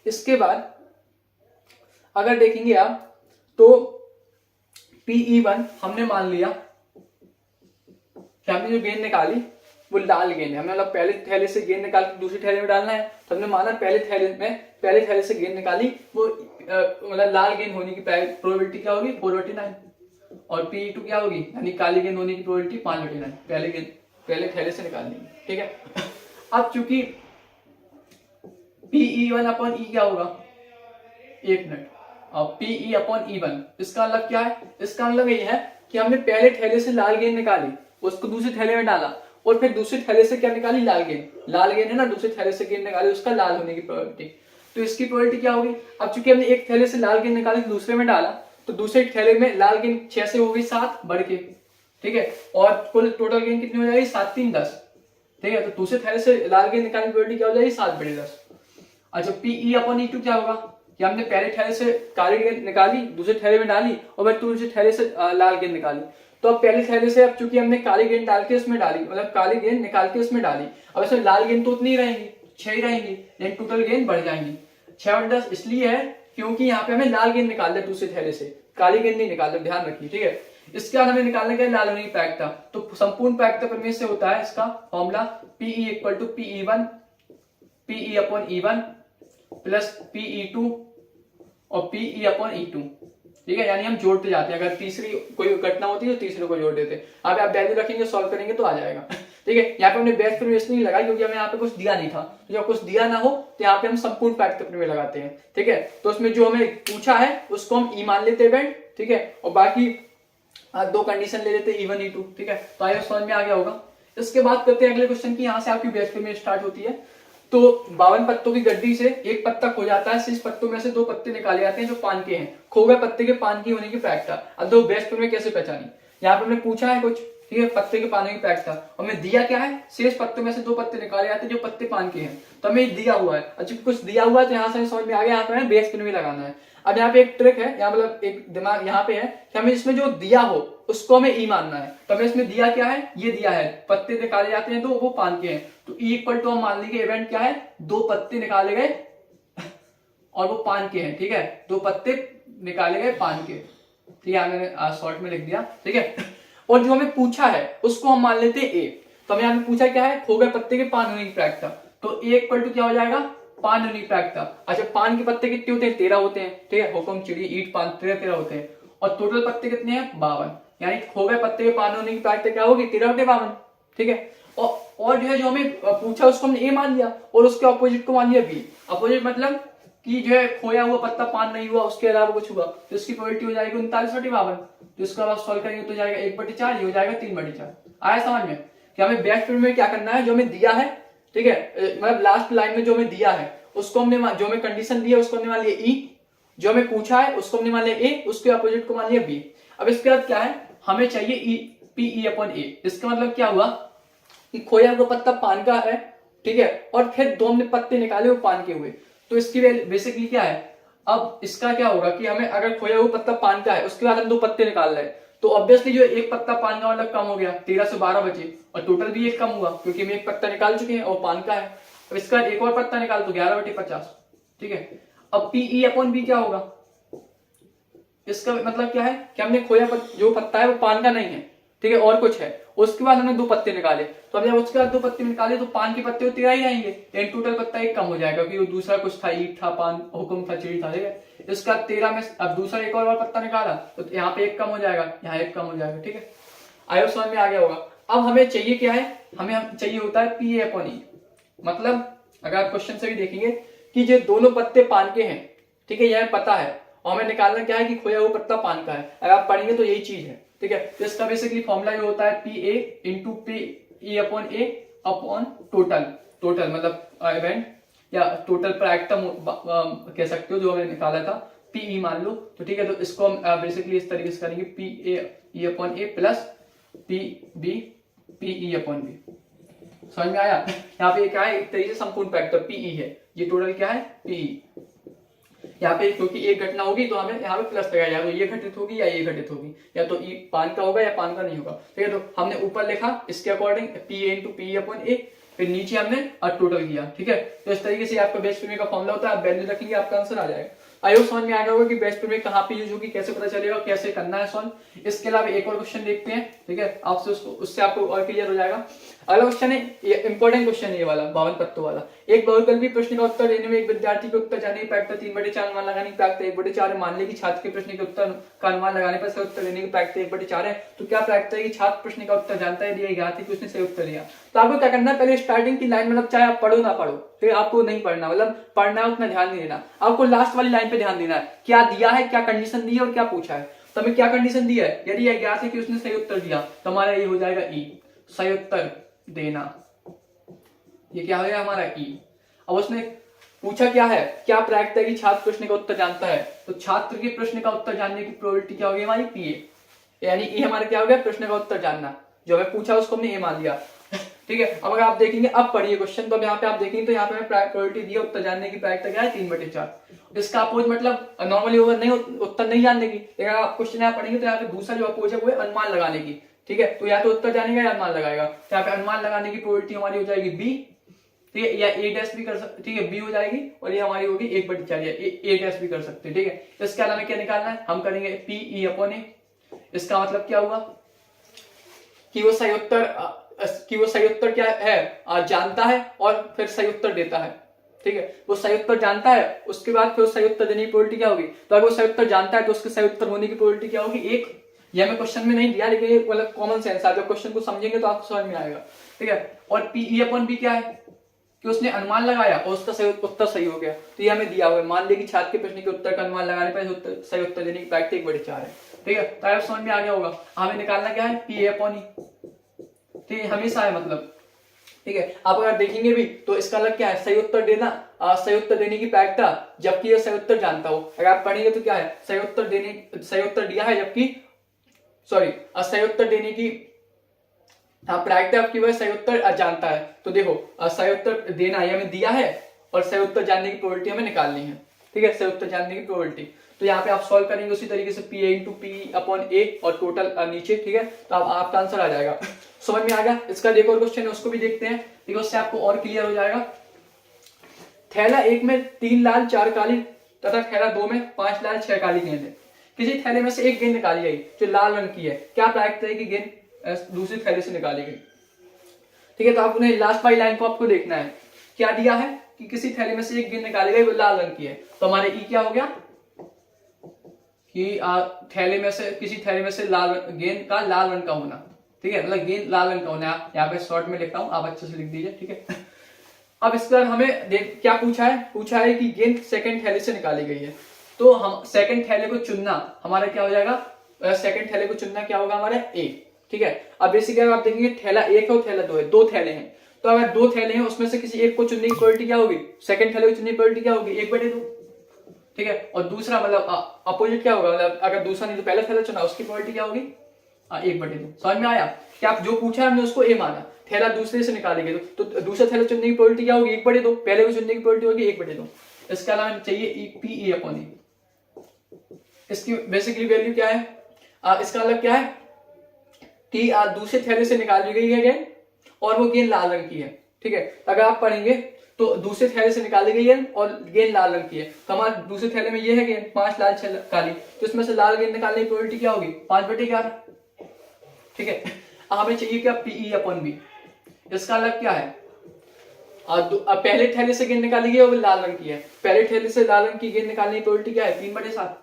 इसके बाद अगर देखेंगे आप तो PE1 हमने मान लिया कि हमने जो गेंद निकाली वो लाल गेंद है, हमें मतलब पहले थैले से गेंद निकाल के दूसरी थैले में डालना है, तो हमने माना पहले थैले से गेंद निकाली वो मतलब लाल गेंद होने की प्रोबेबिलिटी क्या होगी 4/9, और PE2 क्या होगी यानी काली गेंद होने की प्रोबेबिलिटी 5/9, पहले थैले से निकालनी है। ठीक है, अब चूंकि PE1/E क्या होगा, एक मिनट, और PE/E1 इसका मतलब क्या है, इसका मतलब ये है कि हमने पहले थैले से लाल गेंद निकाली, उसको दूसरे थैले में डाला, और फिर दूसरे थैले से क्या निकाली, लाल गेंद है ना, दूसरे थैले से गेंद निकाली, उसका लाल होने की प्रोबेबिलिटी, तो इसकी प्रोबेबिलिटी क्या होगी, अब चूंकि हमने एक थैले से लाल गेंद निकाली दूसरे में डाला, तो दूसरे थैले में लाल गेंद 6 से हो गई 7 बढ़ के। ठीक है, और कुल टोटल गेंद कितनी हो जाएगी 7 3 10। ठीक है, तो दूसरे थैले से लाल गेंद निकालने की प्रोबेबिलिटी क्या हो जाएगी 7/10। अच्छा, PE/E2 क्या होगा कि हमने पहले थैले से काली गेंद निकाली, दूसरे थैले में डाली, और फिर दूसरे थैले से लाल गेंद निकाली, तो अब पहले थैले से अब चूंकि हमने काली गेंद डाल के इसमें डाली, मतलब काली गेंद निकाल के इसमें डाली, अब इसमें लाल गेंद तो उतनी रहेंगी 6 ही रहेंगी, लेकिन टोटल गेंद बढ़ जाएंगी। 6/10 इसलिए है क्योंकि यहाँ पे हमें लाल गेंद निकाल दे दूसरे थैले से, काली गेंद नहीं निकाल दे, ध्यान रखिए। ठीक है, इसके बाद हमें निकालने का लाल होने की प्रायिकता, तो संपूर्ण प्रायिकता प्रमेय से होता है इसका फॉर्मूला PE/PE1 प्लस PE2 और PE/E2। ठीक है, यानी हम जोड़ते जाते हैं, अगर तीसरी कोई घटना होती है तो तीसरे को जोड़ देते हैं। अब आप वैल्यू रखेंगे, सॉल्व करेंगे तो आ जाएगा। ठीक है, यहाँ पे हमने बैच प्रमेय नहीं लगाई क्योंकि हमें यहाँ पे कुछ दिया नहीं था, तो जब कुछ दिया ना हो तो यहाँ पे हम संपूर्ण प्रायिकता प्रमेय लगाते हैं। ठीक है, तो उसमें जो हमें पूछा है उसको हम ई मान लेते हैं, ठीक है, और बाकी दो कंडीशन ले लेते हैं E1 E2। ठीक है, तो आइए समझ में आ गया होगा। इसके बाद करते हैं अगले क्वेश्चन की, यहाँ से आपकी बैच प्रमेय स्टार्ट होती है। तो 52 पत्तों की गड्डी से एक पत्ता खो जाता है, शेष पत्तों में से 2 पत्ते निकाले जाते हैं जो पान के हैं, खो गए पत्ते के पान की होने की प्रायिकता। अब दो बैच प्रमेय कैसे पहचानी, यहाँ पे हमने पूछा है कुछ, ठीक है, पत्ते के पाने की प्रायिकता, और हमें दिया क्या है, शेष पत्तों में से 2 पत्ते निकाले जाते हैं जो पत्ते पान के हैं, तो हमें दिया हुआ है। अच्छा, कुछ दिया हुआ है तो यहाँ से समझ में आ गया, यहाँ पे हमें बैच प्रमेय लगाना है। अब यहाँ पे एक ट्रिक है, यहाँ मतलब एक दिमाग यहाँ पे है कि हमें इसमें जो दिया हो उसको हमें ई मानना है। तो हमें इसमें दिया क्या है, ये दिया है पत्ते निकाले जाते हैं तो वो पान के हैं, तो ई इक्वल टू हम मान लेंगे इवेंट क्या है, 2 पत्ते निकाले गए और वो पान के हैं। ठीक है, 2 पत्ते निकाले गए पान के। ठीक है, मैंने शॉर्ट में लिख दिया। ठीक है, और जो हमें पूछा है उसको हम मान लेते हैं ए। तो हमें यहाँ पे पूछा क्या है, खो गए पत्ते के पान होने की प्रायिकता, तो ए इक्वल टू क्या हो जाएगा, पान होने की प्रायिकता। अच्छा, पान के पत्ते कितने होते हैं, 13 होते हैं। ठीक है, हुक्म चिड़ी ईट पान 13 होते हैं, और टोटल पत्ते कितने हैं 52, यानी खो गए पत्ते के पान होने की प्रायिकता क्या होगी 13/52। ठीक है, और जो है जो हमें पूछा उसको हमने ए मान लिया और उसके ऑपोजिट को मान लिया बी। अपोजिट मतलब कि जो है खोया हुआ पत्ता पान नहीं हुआ, उसके अलावा कुछ हुआ, तो इसकी प्रोबेबिलिटी हो जाएगी 39/52। तो इसका आप सॉल्व करेंगे तो जाएगा 1/4, ये हो जाएगा 3/4। आया समझ में कि हमें बैच प्रमेय में क्या करना है, जो हमें दिया है, ठीक है, मतलब लास्ट लाइन में जो हमें दिया है उसको हमने जो हमें कंडीशन दी है उसको हमने मान लिया ई, जो हमें पूछा है उसको हमने मान लिया ए, उसके अपोजिट को मान लिया बी। अब इसके बाद क्या है, हमें चाहिए PE/A। इसका मतलब क्या हुआ कि खोया हुआ पत्ता पान का है, ठीक है, और फिर 2 हमने पत्ते निकाले वो पान के हुए, तो इसकी बेसिकली क्या है, अब इसका क्या होगा कि हमें अगर खोया हुआ पत्ता पान का है उसके बाद हम 2 पत्ते निकाल रहे हैं, तो ऑब्वियसली जो एक पत्ता पान का मतलब कम हो गया, 13 से 12 बचे, और टोटल भी एक कम हुआ क्योंकि हम एक पत्ता निकाल चुके हैं और पान का है। अब इसका एक और पत्ता निकाल तो 11/50। ठीक है, अब PE/B क्या होगा, इसका मतलब क्या है कि हमने खोया जो पत्ता है वो पान का नहीं है, ठीक है, और कुछ है, उसके बाद हमने 2 पत्ते निकाले, तो अब जब उसके बाद 2 पत्ते निकाले तो पान के पत्ते 13 ही रहेंगे, लेकिन टोटल पत्ता एक कम हो जाएगा क्योंकि वो दूसरा कुछ था, ईट था, पान हुक्म था, चिड़ी था। ठीक है, इसका 13 में अब दूसरा एक और पत्ता निकाला तो यहाँ पे एक कम हो जाएगा, यहाँ एक कम हो जाएगा। ठीक है, आयो समझ में आ गया होगा। अब हमें चाहिए क्या है, हमें चाहिए होता है PA/E। मतलब अगर आप क्वेश्चन से भी देखेंगे कि जो दोनों पत्ते पान के हैं, ठीक है, यह पता है, और हमें निकालना क्या है कि खोया हुआ पत्ता पान का है। अगर आप पढ़ेंगे तो यही चीज है। ठीक है, तो इसका बेसिकली फॉर्मूला जो होता है PA into PE/A upon total मतलब इवेंट या टोटल प्रायिकता कह सकते हो, जो हमने निकाला था PE मान लो, तो ठीक है, तो इसको हम बेसिकली इस तरीके से करेंगे PA/E प्लस PB PE/B। समझ में आया? यहाँ पे क्या है, एक तरीके से संपूर्ण फैक्टर पीई है, ये टोटल क्या है पीई। यहाँ पे क्योंकि एक घटना होगी तो हमें यहाँ पे प्लस लगाया जाएगा, तो ये घटित होगी या ये घटित होगी, या तो ई पान का होगा या पान का नहीं होगा। ठीक है, तो हमने ऊपर लिखा इसके according P A into P upon A, फिर नीचे हमने टोटल किया। ठीक है, तो इस तरीके से आपका बेस्ट प्रीमियम का फॉर्मूला होता है, आप वैल्यू रखेंगे आपका आंसर आ जाएगा। आई होप समझ में आ गया होगा कि बेस्ट प्रीमियम कहाँ पे यूज होगी, कैसे पता चलेगा, कैसे करना है सॉल्व। इसके अलावा एक और क्वेश्चन देखते हैं, ठीक है, आपसे उससे आपको और क्लियर हो जाएगा। अगला क्वेश्चन है, इंपॉर्टेंट क्वेश्चन है ये वाला 52 पत्तों वाला। एक बहुविकल्पी प्रश्न का उत्तर देने में एक विद्यार्थी के उत्तर जाने की प्रायिकता 3/4 अनुमान लगाने की प्रायिकता 1/4 है। मान ले कि छात्र के प्रश्न के उत्तर का अनुमान लगाने पर सही उत्तर देने की प्रायिकता 1/4 है, तो क्या प्रायिकता है कि छात्र प्रश्न का उत्तर जानता है, दिया ज्ञात है कि उसने सही उत्तर दिया। तो आपको क्या करना है, पहले स्टार्टिंग की लाइन मतलब चाहे आप पढ़ो ना पढ़ो, फिर आपको नहीं पढ़ना, मतलब पढ़ना है उतना ध्यान नहीं देना, आपको लास्ट वाली लाइन पे ध्यान देना है, क्या दिया है, क्या कंडीशन दी है और क्या पूछा है। तो हमें क्या कंडीशन दी है, यदि यह ज्ञात है कि उसने सही उत्तर दिया तो हमारा ये हो जाएगा ई, सही उत्तर देना, ये क्या हो गया हमारा ई। अब उसने पूछा क्या है, क्या प्रायिकता है कि छात्र प्रश्न का उत्तर जानता है, तो छात्र के प्रश्न का उत्तर जानने की प्रोबेबिलिटी क्या होगी हमारी पी ए, यानी ई हमारा क्या हो गया, प्रश्न का उत्तर जानना, जो हमें पूछा उसको हमने ए मान लिया। ठीक है, अब अगर आप देखेंगे, अब पढ़िए क्वेश्चन, तो अब यहाँ पे आप देखेंगे तो यहाँ पे हमें प्रोबेबिलिटी दी है उत्तर जानने की प्रायिकता क्या है 3/4। इसका अपोज मतलब नॉर्मली होगा नहीं, उत्तर नहीं जानने की, लेकिन आप क्वेश्चन यहाँ पढ़ेंगे तो यहाँ पे दूसरा जो अपोज है वो है अनुमान लगाने की। ठीक है, तो या तो उत्तर जानेगा या अनुमान लगाएगा, तो यहाँ पे अनुमान लगाने की प्रोबेबिलिटी हमारी हो जाएगी बी, ठीक है, या ए डैश भी कर सकते, ठीक है, बी हो जाएगी, और ये हमारी होगी 1/4, या ए डैश भी कर सकते हैं। ठीक है, इसके अलावा क्या निकालना है, हम करेंगे पी ई अपॉन ए। इसका मतलब क्या हुआ कि वो सही उत्तर क्या है, जानता है और फिर सही उत्तर देता है। ठीक है, वो सही उत्तर जानता है, उसके बाद फिर सही उत्तर देने की प्रोबेबिलिटी क्या होगी, तो अगर वो सही उत्तर जानता है तो उसके सही उत्तर होने की प्रोबेबिलिटी क्या होगी 1। ये हमें क्वेश्चन में नहीं दिया, लेकिन ये मतलब कॉमन सेंस है, जब क्वेश्चन को समझेंगे तो आपको समझ में आएगा। ठीक है, और पी ई अपॉन बी क्या है कि उसने अनुमान लगाया और उसका सही उत्तर सही हो गया, तो ये हमें दिया हुआ है। मान ले कि छात्र के प्रश्न के उत्तर का अनुमान लगाने पर सही उत्तर देने की प्रायिकता 1/4 है। ठीक है, तो आप समझ में आ गया होगा। हमें निकालना क्या है, पी ए अपॉन ई, ठीक है, हमेशा है मतलब। ठीक है, आप अगर देखेंगे भी तो इसका अलग क्या है, सही उत्तर देना, सही उत्तर देने की प्रायिकता जबकि यह सही उत्तर जानता हो। अगर आप पढ़ेंगे तो क्या है, सही उत्तर दिया है जबकि सही उत्तर देने की प्रायिकता आपकी वह सही उत्तर जानता है। तो देखो सही उत्तर देना ये हमें दिया है और सही उत्तर जानने की प्रोबेबिलिटी हमें निकालनी है। ठीक है, सही उत्तर जानने की प्रोबेबिलिटी, तो यहाँ पे आप सॉल्व करेंगे उसी तरीके से P A into P upon A और टोटल नीचे। ठीक है, तो आपका आंसर आ जाएगा। समझ में आ गया। इसका एक और क्वेश्चन है, उसको भी देखते हैं, ठीक है, उससे आपको और क्लियर हो जाएगा। थैला 1 में 3 लाल 4 काली तथा थैला 2 में 5 लाल 6 काली गेंद है। किसी थैले में से एक गेंद निकाली गई जो लाल रंग की है, क्या प्रायिकता है कि गेंद दूसरी थैले से निकाली गई। ठीक है, तो आपने लास्ट वाली लाइन को आपको देखना है, क्या दिया है कि किसी थैले में से एक गेंद निकाली गई वो लाल रंग की है, तो हमारे ई क्या हो गया कि किसी थैले में से गेंद का लाल रंग का होना। ठीक है, मतलब गेंद लाल रंग का होना। यहाँ पे शॉर्ट में लिखता हूं, आप अच्छे से लिख दीजिए। ठीक है, अब इसके बाद हमें क्या पूछा है कि गेंद सेकंड थैले से निकाली गई है, तो हम सेकंड थैले को चुनना हमारा क्या हो जाएगा, सेकंड थैले को चुनना क्या होगा हमारा ए। ठीक है, अब बेसिकली आप देखेंगे थैला 1 है और थैला 2 है, 2 थैले हैं, तो अगर 2 थैले हैं उसमें से किसी एक को चुनने की प्रोबेबिलिटी क्या होगी, सेकंड थैले को चुनने की प्रोबेबिलिटी क्या होगी 1/2। ठीक है, और दूसरा मतलब अपोजिट क्या होगा, मतलब अगर दूसरा नहीं तो पहला थैला चुना उसकी प्रोबेबिलिटी क्या होगी 1/2। समझ में आया कि आप जो पूछा हमने उसको ए माना, थैला दूसरे से निकालेंगे तो दूसरा थैला चुनने की प्रोबेबिलिटी क्या होगी 1/2, पहले को चुनने की प्रोबेबिलिटी होगी 1/2। इसके अलावा चाहिए पी ई अपॉन ई, इसकी बेसिकली वैल्यू क्या है, इसका अलग क्या है कि दूसरे थैले से निकाली गई है गेंद और वो गेंद लाल रंग की है। ठीक है, अगर आप पढ़ेंगे तो दूसरे थैले से निकाली गई है और गेंद लाल रंग की है, तो हमारे दूसरे थैले में ये है गेंद 5 लाल 6 काली, तो इसमें से लाल गेंद निकालने की प्रोबेबिलिटी क्या होगी 5/11। ठीक है, हमें चाहिए क्या पीई अपॉन बी, इसका अलग क्या है, पहले थैले से गेंद निकाली गई और वो लाल रंग की है, पहले थैले से लाल रंग की गेंद निकालने की प्रोबेबिलिटी क्या है 3/7।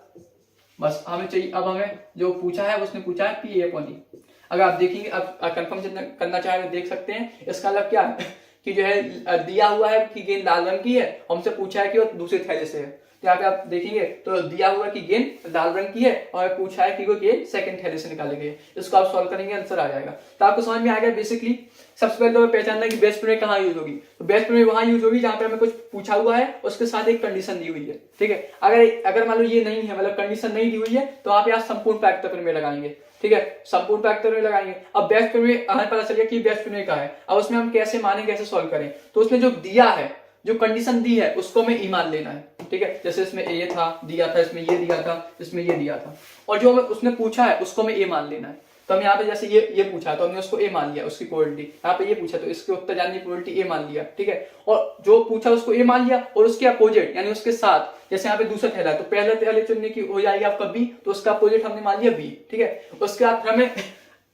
बस हमें चाहिए, अब हमें जो पूछा है उसने पूछा है पी ए अपॉन ई। अगर आप देखेंगे, अब कंफर्म करना चाहे तो देख सकते हैं। इसका अलग क्या है कि जो है दिया हुआ है कि गेंद लाल रंग की है, हमसे पूछा है कि वो दूसरे थैले से है, तो यहाँ पे आप देखेंगे तो दिया हुआ कि गेंद लाल रंग की है और पूछा है कि वो गेंद सेकंड थैले से निकाले गए। इसको आप सॉल्व करेंगे, आंसर आ जाएगा। तो आपको समझ में आ गया बेसिकली। सबसे पहले तो पहचानना है कि बेस्ट प्रिंट कहाँ यूज होगी। तो बेस्ट प्रिंट वहां यूज होगी जहां पे हमें कुछ पूछा हुआ है, उसके साथ एक कंडीशन दी हुई है, ठीक है। अगर मान लो ये नहीं है, मतलब कंडीशन नहीं दी हुई है, तो आप यहाँ संपूर्ण फैक्टर में लगाएंगे, ठीक है, संपूर्ण फैक्टर में लगाएंगे। अब बेस्ट प्रिंट हमें पता चल गया कि बेस्ट प्रिंट का है। अब उसमें हम कैसे माने, कैसे सॉल्व करें। तो उसमें जो दिया है, जो कंडीशन दी है, उसको हमें ई मान लेना है, ठीक है। जैसे इसमें ए था, दिया था, इसमें ये दिया था, इसमें ये दिया था, और जो हमें उसने पूछा है उसको हमें ए मान लेना है। तो हम यहाँ पे जैसे ये पूछा तो हमने उसको ए मान लिया, उसकी प्रोबेबिलिटी। यहाँ पे ये पूछा तो इसके उत्तर जानने की प्रोबेबिलिटी ए मान लिया, ठीक है। और जो पूछा उसको ए मान लिया, और उसके अपोजिट यानी उसके साथ, जैसे यहाँ पे दूसरा थैला है तो पहले थैले चुनने की हो जाएगी आपका बी, तो उसका अपोजिट हमने मान लिया बी, ठीक है। उसके बाद हमें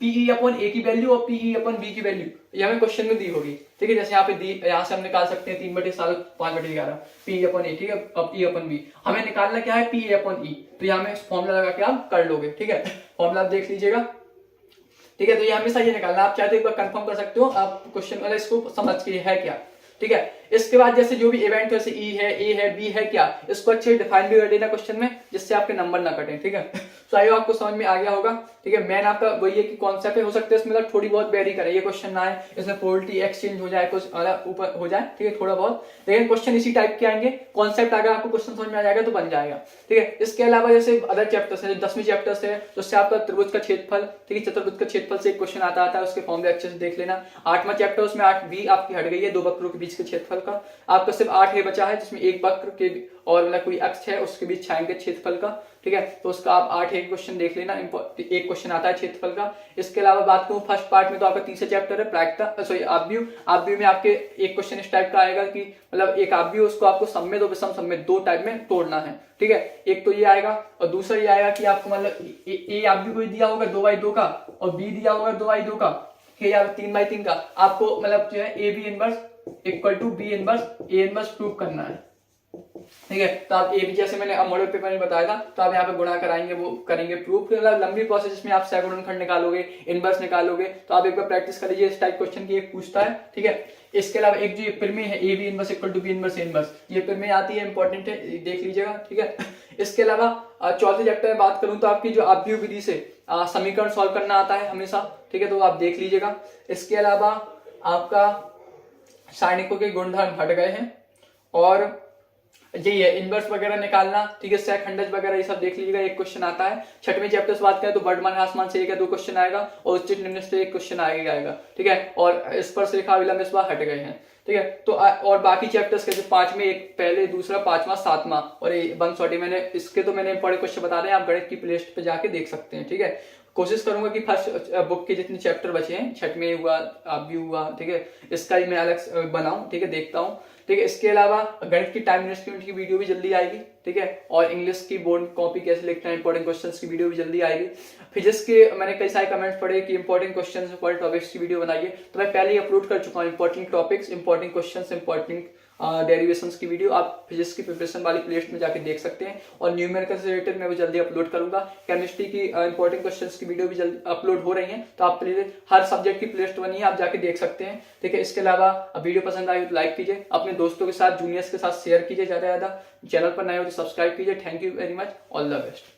पीई अपॉन ए की वैल्यू और पीई अपॉन बी की वैल्यू ये हमें क्वेश्चन में दी होगी, ठीक है। जैसे यहाँ पे दी, यहाँ से हम निकाल सकते हैं 3/7 5/11 पी अपॉन ए, ठीक है। अब ई अपॉन बी हमें निकालना क्या है, पी अपॉन ई। तो यहाँ में फॉर्मुला लगा के आप कर लोगे, ठीक है। फॉर्मुला आप देख लीजिएगा, ठीक है। तो ये हमेशा ये निकालना, आप चाहे तो एक बार कंफर्म कर सकते हो आप क्वेश्चन वाला इसको समझ के है क्या, ठीक है। इसके बाद जैसे जो भी इवेंट जैसे ई है, ए है, बी है क्या, इसको अच्छे डिफाइन भी कर देना क्वेश्चन में, जिससे आपके नंबर ना कटें, ठीक है। तो आई आपको समझ में आ गया होगा, ठीक है। मैन आपका वही है कि कॉन्सेप्ट है, हो सकता है इसमें मतलब थोड़ी बहुत वेरी करे, ये क्वेश्चन ना है इसमें प्रोबेबिलिटी एक्सचेंज हो जाए, कुछ ऊपर हो जाए, ठीक है, थोड़ा बहुत, लेकिन क्वेश्चन इसी टाइप के आएंगे। कॉन्सेप्ट अगर आपको क्वेश्चन समझ में आ जाएगा तो बन जाएगा, ठीक है। इसके अलावा जैसे अदर चैप्टर्स है, 10वीं चैप्टर्स है, तो उससे आपका त्रिभुज का क्षेत्रफल, ठीक है, चतुर्भुज का क्षेत्रफल से एक क्वेश्चन आता है, उसके फॉर्म भी अच्छे से देख लेना। 8वां चैप्टर, उसमें 8b आपकी हट गई है, दो वक्रों के बीच के क्षेत्रफल का। आपका सिर्फ 8 बचा है, जिसमें एक वक्र के और मतलब कोई अक्ष है उसके बीच छायांकित क्षेत्रफल का, ठीक है। तो उसका आप 8 क्वेश्चन देख लेना, एक क्वेश्चन आता है क्षेत्रफल का। इसके अलावा बात करूं फर्स्ट पार्ट में, तो आपका तीसरा चैप्टर है प्रायिकता, सॉरी आव्यूह में आपके एक क्वेश्चन इस टाइप का आएगा कि मतलब एक आव्यूह उसको आपको सममित और विषम सममित दो टाइप में तोड़ना है, ठीक है। एक तो ये आएगा, और दूसरा ये आएगा कि आपको मतलब ए आव्यूह को दिया होगा 2/2 का, और बी दिया होगा 2/2 का, ठीक है, या 3/3 का। आपको मतलब जो है A B inverse equal to B inverse A inverse prove करना है, ठीक है। तो आप ए बी, जैसे मैंने मॉडल पेपर में बताया था, तो आप यहाँ पे गुणा कराएंगे, वो करेंगे प्रूफ, मतलब लंबी प्रोसेस जिसमें आप सैगुणनखंड निकालोगे, इनवर्स निकालोगे। तो आप एक बार प्रैक्टिस कर लीजिए, इस टाइप क्वेश्चन की एक पूछता है, ठीक है। इसके अलावा एक जो प्रमेय है A B inverse equal to B inverse A inverse, ये प्रमेय आती है, इंपॉर्टेंट है, देख लीजिएगा, ठीक है। इसके अलावा चौथे चैप्टर में बात करूं तो आपकी जो आव्यूह विधि से समीकरण सॉल्व करना आता है हमेशा, ठीक है, तो आप देख लीजिएगा। इसके अलावा आपका सारणिकों के गुणधर्म हट गए हैं, और यही है इनवर्स वगैरह निकालना, ठीक है, सहखंडज वगैरह ये सब देख लीजिएगा, एक क्वेश्चन आता है। 6वें चैप्टर से बात करें तो वर्धमान आसमान से एक या दो क्वेश्चन आएगा, और उच्च निम्न से एक क्वेश्चन आएगा, ठीक है। और स्पर्श रेखा विलंब इस बार हट गए हैं, ठीक है। तो और बाकी चैप्टर्स कैसे 5 में एक पहले, दूसरा, 5वां, 7वां और 140 मैंने इसके तो मैंने इंपॉर्टेंट क्वेश्चन बता रहे हैं, आप गणित की प्लेलिस्ट पे जाके देख सकते हैं, ठीक है। कोशिश करूंगा कि फर्स्ट बुक के जितने चैप्टर बचे हैं, 6वें हुआ, आव्यूह हुआ, ठीक है, इसका ही मैं अलग बनाऊं, ठीक है, देखता हूं, ठीक है। इसके अलावा गणित की टाइम इन्वेस्टमेंट की वीडियो भी जल्दी आएगी, ठीक है। और इंग्लिश की बोर्ड कॉपी कैसे लिखना है, इंपॉर्टेंट क्वेश्चंस की वीडियो भी जल्दी आएगी। फिजिक्स के मैंने कई सारे कमेंट्स पढ़े कि इंपॉर्टेंट क्वेश्चंस, इंपॉर्टेंट टॉपिक्स की वीडियो बनाइए, तो मैं पहले ही अपलोड कर चुका हूँ important topics, important questions, important derivations की वीडियो आप फिजिक्स की प्रिपरेशन वाली प्लेलिस्ट में जाके देख सकते हैं। और न्यूमेरिकल से रिलेटेड मैं वो जल्दी अपलोड करूंगा। केमिस्ट्री की इंपॉर्टेंट क्वेश्चंस की वीडियो भी जल्दी अपलोड हो रही है, तो आप प्लीज हर सब्जेक्ट की प्लेलिस्ट बनी है, आप जाके देख सकते हैं, ठीक है। इसके अलावा वीडियो पसंद आई तो लाइक कीजिए, अपने दोस्तों के साथ, जूनियर्स के साथ शेयर कीजिए, ज्यादा चैनल पर नए हो तो सब्सक्राइब कीजिए। Thank you very much, all the best.